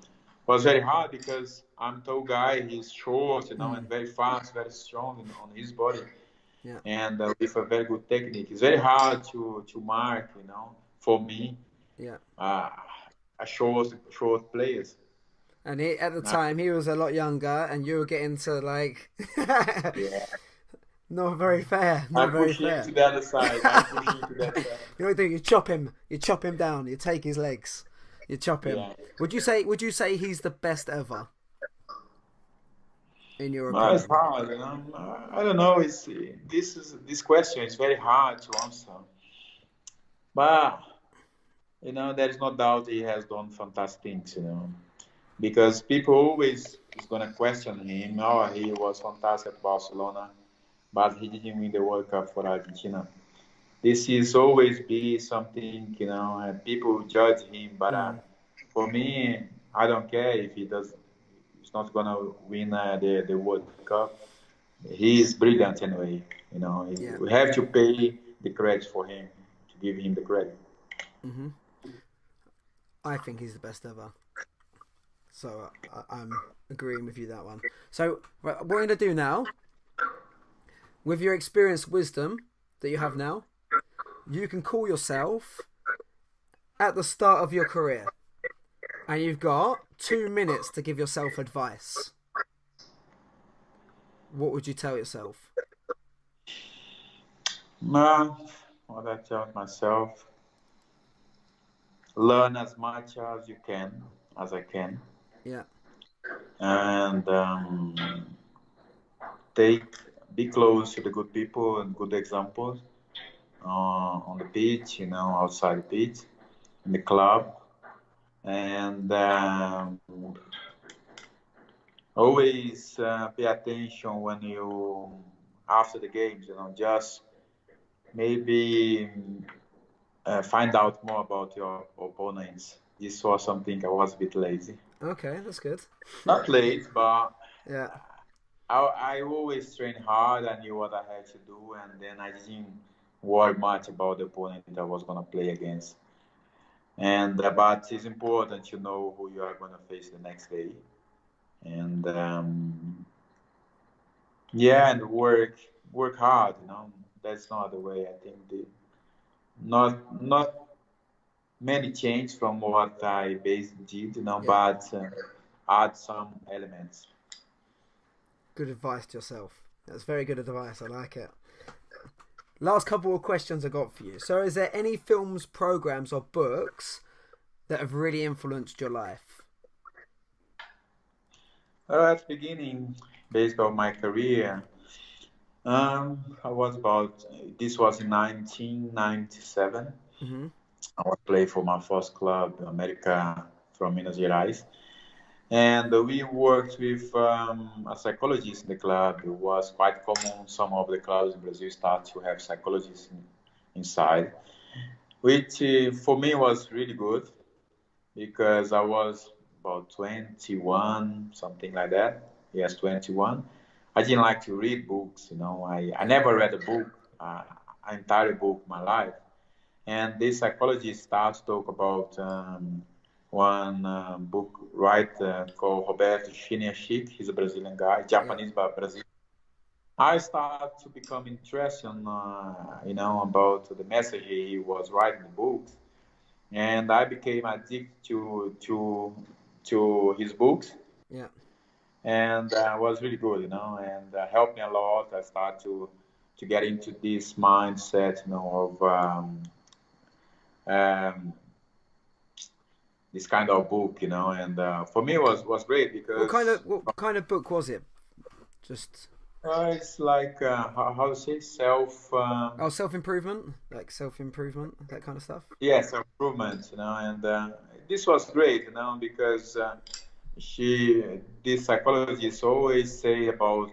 was very hard because I'm tall guy. He's short, you know, and Mm. very fast, very strong on his body, Yeah. and with a very good technique. It's very hard to mark, you know, for me. Yeah. Uh, a short players. And at the Now, time, he was a lot younger, and you were getting to like, yeah, not very fair, I not very push him fair. to the other side. I push him to the other side. You know what you do? You chop him down, you take his legs, you chop him. Yeah. Would you say he's the best ever, in your No, it's opinion? hard. You know, I don't know. This question is very hard to answer. But there is no doubt he has done fantastic things. Because people always is gonna question him. Oh, he was fantastic at Barcelona, but he didn't win the World Cup for Argentina. This is always be something, and people judge him. But Mm. for me, I don't care if he does. He's not gonna win the World Cup. He is brilliant anyway. Yeah. We have to pay the credit for him to give him the credit. Hmm. I think he's the best ever. So I'm agreeing with you that one. So right, what we're gonna do now, with your experience, wisdom that you have now, you can call yourself at the start of your career, and you've got 2 minutes to give yourself advice. What would you tell yourself? What I tell myself: learn as much as you can, as I can, Yeah. and take be close to the good people and good examples on the pitch, outside the pitch, in the club, and always pay attention when you after the games. Just maybe find out more about your opponents. This was something I was a bit lazy. Okay, that's good. Not late, but Yeah. I always train hard. I knew what I had to do, and then I didn't worry much about the opponent I was gonna play against. And but it's important to know who you are gonna face the next day, and yeah, and work hard. That's not the way. I think not many change from what I basically did, Yeah. but add some elements. Good advice to yourself. That's very good advice. I like it. Last couple of questions I got for you. So, is there any films, programs, or books that have really influenced your life? At the beginning, based on my career, I was about. This was in 1997. Mm-hmm. I was playing for my first club, America, from Minas Gerais. And we worked with a psychologist in the club. It was quite common. Some of the clubs in Brazil start to have psychologists inside, which for me was really good because I was about 21, something like that. Yes, 21. I didn't like to read books. I never read a book, an entire book in my life. And this psychologist starts to talk about one book writer called Roberto Chic. He's a Brazilian guy, Yeah. Japanese but Brazilian. I started to become interested, about the message he was writing in the books, and I became addicted to his books, Yeah. and was really good, and helped me a lot. I started to get into this mindset, of um, this kind of book, and for me it was great because What kind of book was it? Just it's like how to say self, self improvement, like self improvement, that kind of stuff. yeah, self improvement, and this was great, because she this psychologist always say about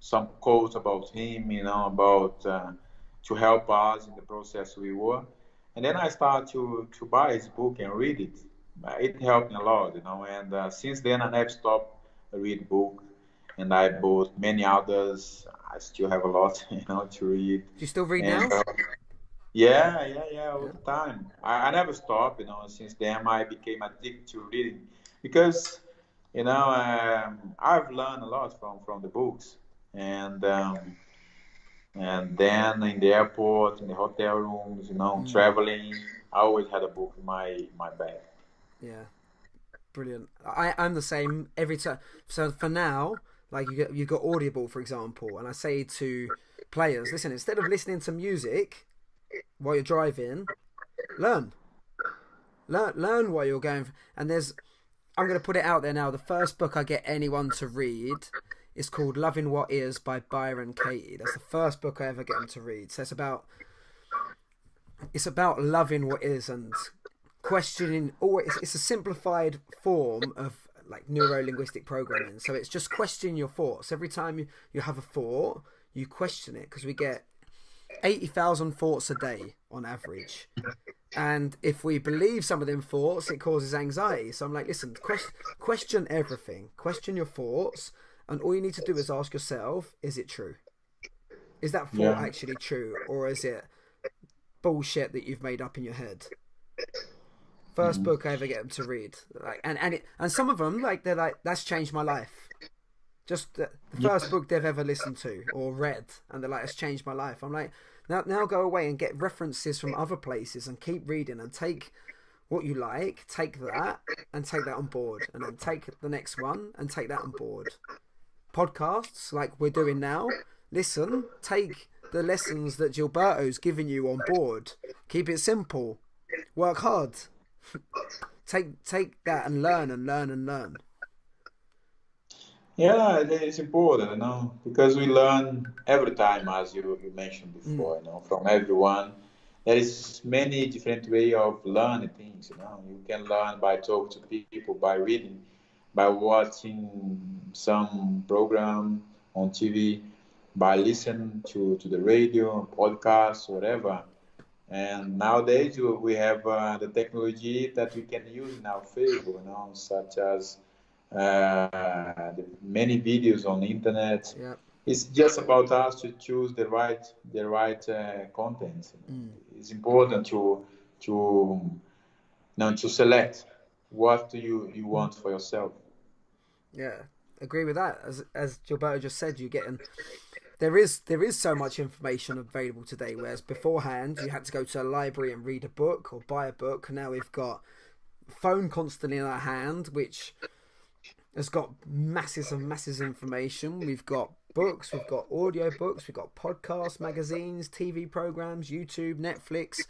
some quotes about him, about to help us in the process we were. And then I started to buy his book and read it. It helped me a lot, and since then I never stopped read book, and I bought many others. I still have a lot, to read. Do you still read And now? yeah, all Yeah. the time. I never stopped, since then I became addicted to reading because, I've learned a lot from the books. And then in the airport, in the hotel rooms, Mm, traveling, I always had a book in my bag. yeah. Brilliant. I'm the same every time. So for now, like you've got Audible, for example, and I say to players, listen, instead of listening to music while you're driving, learn, learn while you're going. And I'm going to put it out there now. The first book I get anyone to read is called Loving What Is by Byron Katie. That's the first book I ever get them to read. So it's about loving what is and questioning. It's a simplified form of like neuro-linguistic programming. So it's just question your thoughts. Every time you have a thought, you question it, because we get 80,000 thoughts a day on average. And if we believe some of them thoughts, it causes anxiety. So I'm like, listen, question everything. Question your thoughts. And all you need to do is ask yourself, is it true? Is that thought Yeah. actually true? Or is it bullshit that you've made up in your head? First Mhm. book I ever get them to read. Like, and some of them, like, they're like, that's changed my life. Just the first book they've ever listened to or read. And they're like, it's changed my life. I'm like, now go away and get references from other places and keep reading and take what you like, take that and take that on board, and then take the next one and take that on board. Podcasts like we're doing now, listen, take the lessons that Gilberto's giving you on board. Keep it simple. Work hard. Take that and learn and learn and learn. Yeah, it's important, because we learn every time, as you mentioned Mm, before, from everyone. There is many different way of learning things, You can learn by talking to people, by reading, by watching some program on TV, by listening to the radio, podcast, whatever. And nowadays we have the technology that we can use in our favor, such as the many videos on the internet. yeah. It's just about us to choose the right content. Mm, It's important to select what do you want for yourself. yeah. agree with that. As Gilberto just said, there is so much information available today, whereas beforehand you had to go to a library and read a book or buy a book. Now we've got phone constantly in our hand, which has got masses and masses of information. We've got books, we've got audio books, we've got podcasts, magazines, TV programs, YouTube, Netflix,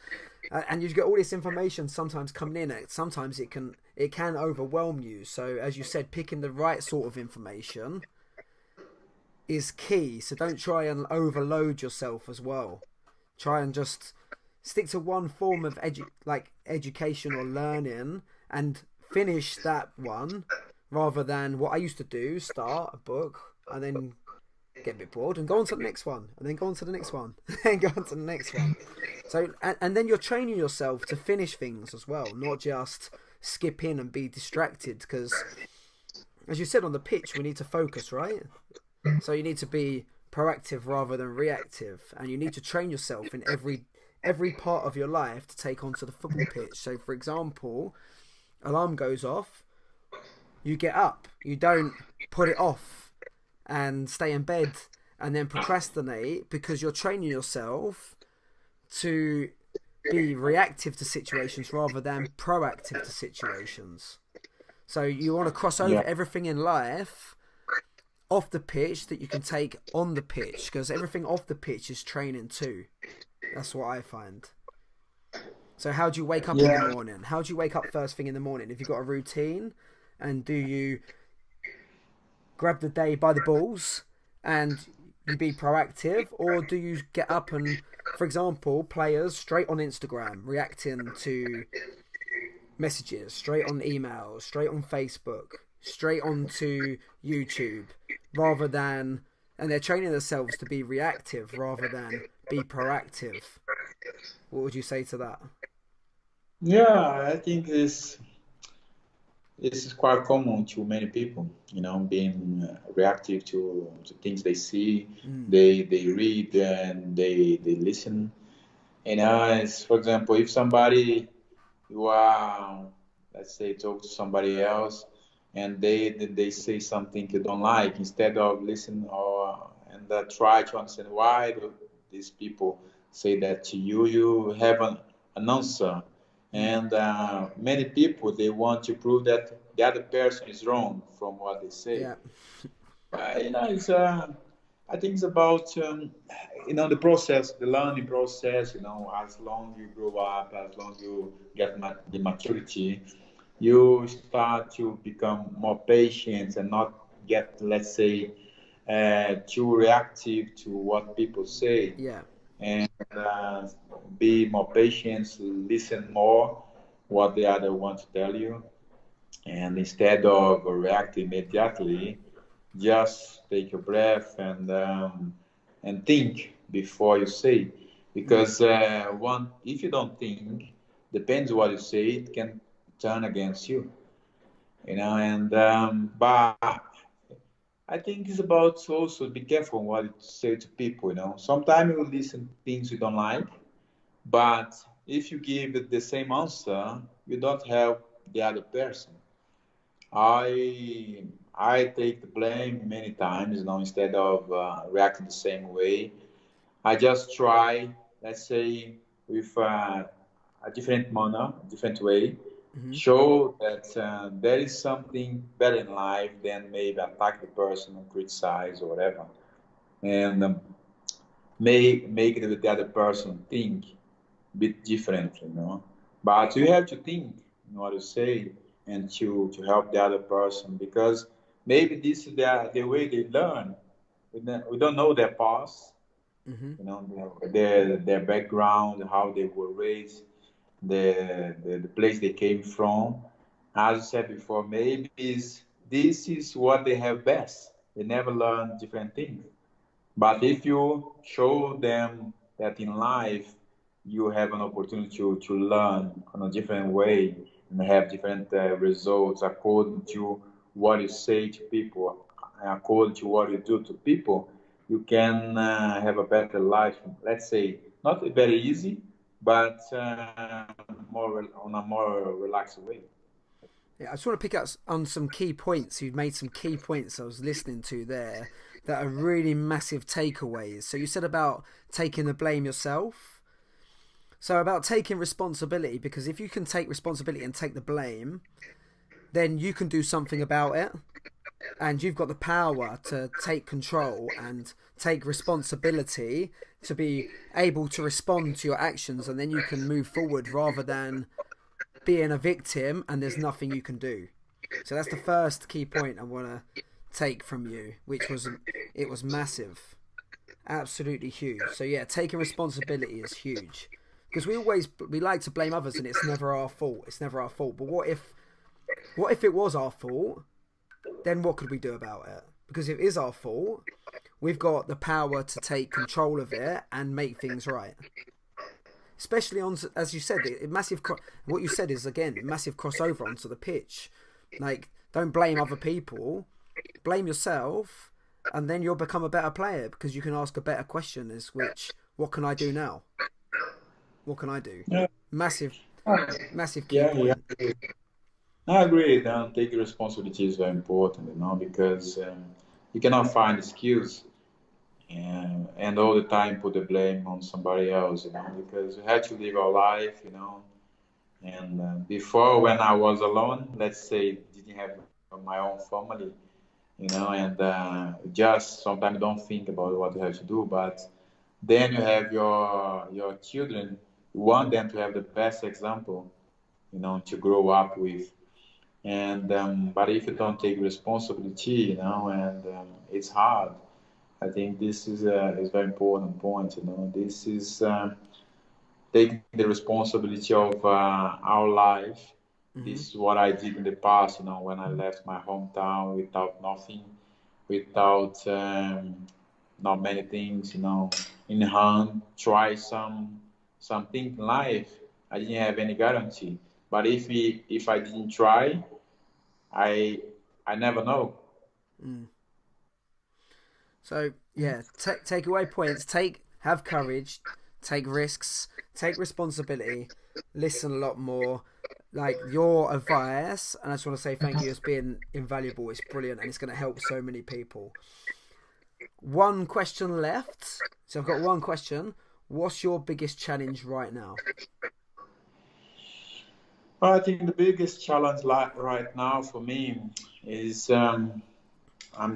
and you get all this information sometimes coming in. Sometimes it can overwhelm you. So as you said, picking the right sort of information is key. So don't try and overload yourself as well. Try and just stick to one form of education or learning and finish that one, rather than what I used to do: start a book and then get a bit bored and go on to the next one, and then go on to the next one, and go on to the next one. So and then you're training yourself to finish things as well, not just skip in and be distracted. Because as you said, on the pitch we need to focus, right? So you need to be proactive rather than reactive, and you need to train yourself in every part of your life to take onto the football pitch. So for example, alarm goes off, you get up. You don't put it off and stay in bed and then procrastinate, because you're training yourself to be reactive to situations rather than proactive to situations. So you want to cross over everything in life off the pitch that you can take on the pitch, because everything off the pitch is training too. That's what I find. So how do you wake up in the morning? How do you wake up first thing in the morning? Have you got a routine? And do you grab the day by the balls and you be proactive? Or do you get up and, for example, players straight on Instagram, reacting to messages, straight on emails, straight on Facebook, straight onto YouTube, rather than, and they're training themselves to be reactive rather than be proactive. What would you say to that? Yeah, I think this is quite common to many people, being reactive to things they see, they read, and they listen. It's, for example, if somebody, you are, let's say, talk to somebody else, and they say something you don't like, instead of listen and try to understand why these people say that to you, you have an answer. And many people, they want to prove that the other person is wrong from what they say. Yeah. It's I think it's about the process, the learning process. As long you grow up, as long you get the maturity, you start to become more patient and not get, let's say, too reactive to what people say. Yeah. And be more patient, listen more what the other want to tell you, and instead of react immediately, just take a breath and think before you say, because one, if you don't think, depends what you say, it can turn against you, and but I think it's about also be careful what you say to people. Sometimes you listen things you don't like, but if you give it the same answer, you don't help the other person. I take the blame many times, instead of reacting the same way. I just try, let's say, with a different manner, different way, show that there is something better in life than maybe attack the person or criticize or whatever, and make the other person think a bit differently. But you have to think in what you say and to help the other person, because maybe this is the way they learn. We don't know their past, their background, how they were raised, the place they came from. As I said before, maybe this is what they have best. They never learn different things. But if you show them that in life you have an opportunity to learn in a different way and have different results according to what you say to people, according to what you do to people, you can have a better life. Let's say not very easy, but on a more relaxed way. Yeah, I just want to pick up on some key points. You've made some key points I was listening to there that are really massive takeaways. So you said about taking the blame yourself. So about taking responsibility, because if you can take responsibility and take the blame, then you can do something about it. And you've got the power to take control and take responsibility to be able to respond to your actions, and then you can move forward rather than being a victim and there's nothing you can do. So that's the first key point I want to take from you, which was it was massive, absolutely huge. So yeah, taking responsibility is huge, because we like to blame others and it's never our fault. It's never our fault. But what if it was our fault? Then what could we do about it? Because if it is our fault, we've got the power to take control of it and make things right. Especially on, as you said, what you said is, again, massive crossover onto the pitch. Like, don't blame other people, blame yourself, and then you'll become a better player, because you can ask a better question, what can I do now? What can I do? Yeah, Massive, massive key yeah, yeah. point. I agree. Taking responsibility is very important, because you cannot find skills and all the time put the blame on somebody else, because we had to live our life, And before, when I was alone, let's say, didn't have my own family, and just sometimes don't think about what you have to do. But then you have your children. You want them to have the best example, to grow up with. And but if you don't take responsibility, and it's hard. I think this is a very important point. This is taking the responsibility of our life. Mm-hmm. This is what I did in the past. When I left my hometown without nothing, without not many things, in hand. Try something in life. I didn't have any guarantee. But if I didn't try, I I never know. Mm. So yeah, take away points. Have courage. Take risks. Take responsibility. Listen a lot more. Like your advice, and I just want to say thank you. It's been invaluable. It's brilliant, and it's going to help so many people. One question left. So I've got one question. What's your biggest challenge right now? Well, I think the biggest challenge right now for me is I'm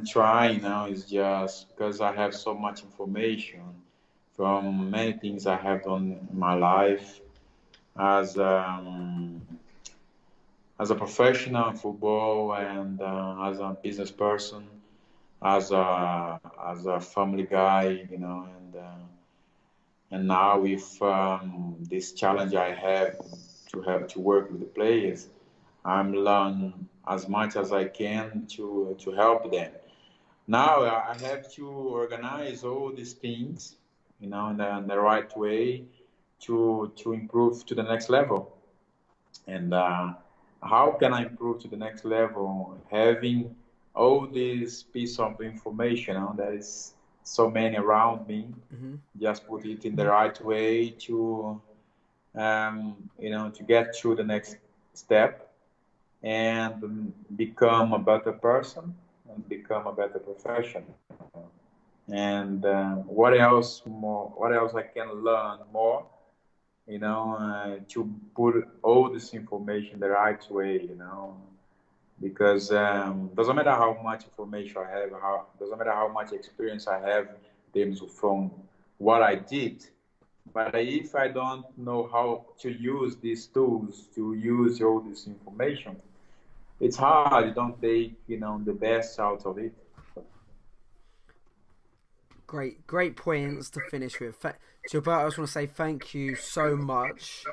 trying now is just because I have so much information from many things I have done in my life as as a professional in football and as a business person, as a family guy, and now with this challenge I have to work with the players, I'm learning as much as I can to help them. Now I have to organize all these things, in the right way to improve to the next level. And how can I improve to the next level? Having all this piece of information, that is so many around me, Mm-hmm. just put it in the right way to get through the next step and become a better person and become a better professional. And what else more? What else I can learn more? To put all this information the right way. Because doesn't matter how much information I have, how doesn't matter how much experience I have in terms of from what I did. But if I don't know how to use these tools to use all this information, it's hard. You don't take the best out of it. Great points to finish with. Gilberto, I just want to say thank you so much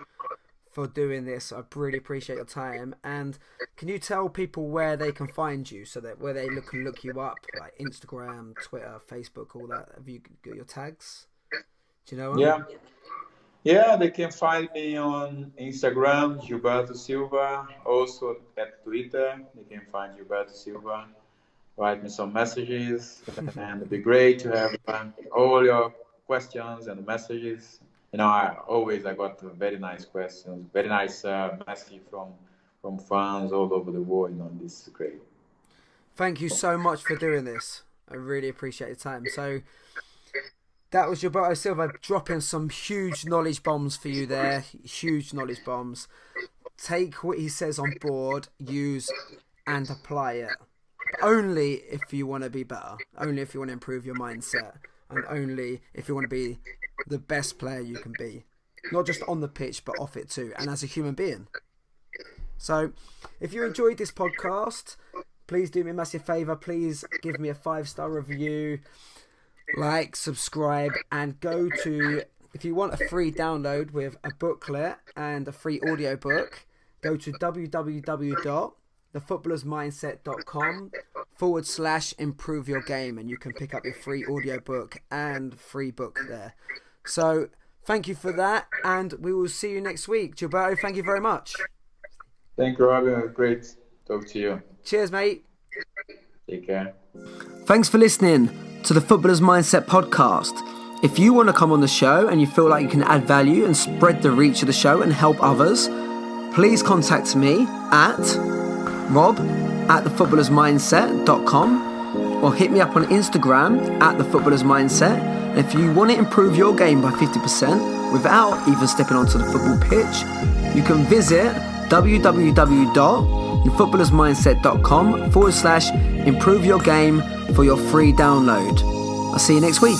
for doing this. I really appreciate your time. And can you tell people where they can find you, so that where they can look you up, like Instagram, Twitter, Facebook, all that? Have you got your tags? Do you know them? Yeah, yeah. They can find me on Instagram, Gilberto Silva. Also at Twitter, they can find Gilberto Silva. Write me some messages, and it'd be great to have all your questions and messages. I got very nice questions, very nice message from fans all over the world. This is great. Thank you so much for doing this. I really appreciate your time. So that was Gilberto Silva dropping some huge knowledge bombs for you there. Huge knowledge bombs. Take what he says on board, use and apply it. But only if you want to be better. Only if you want to improve your mindset. And only if you want to be the best player you can be. Not just on the pitch, but off it too. And as a human being. So, if you enjoyed this podcast, please do me a massive favour. Please give me a 5-star review. Like, subscribe, and go to, if you want a free download with a booklet and a free audiobook, go to www.thefootballersmindset.com/improve your game, and you can pick up your free audiobook and free book there. So, thank you for that, and we will see you next week. Gilberto, thank you very much. Thank you, Robin. Great to talk to you. Cheers, mate. Take care. Thanks for listening to the Footballer's Mindset podcast. If you want to come on the show and you feel like you can add value and spread the reach of the show and help others, please contact me at rob@thefootballersmindset.com or hit me up on Instagram @thefootballersmindset. And if you want to improve your game by 50% without even stepping onto the football pitch, you can visit www.thefootballersmindset.com/improve your game for your free download. I'll see you next week.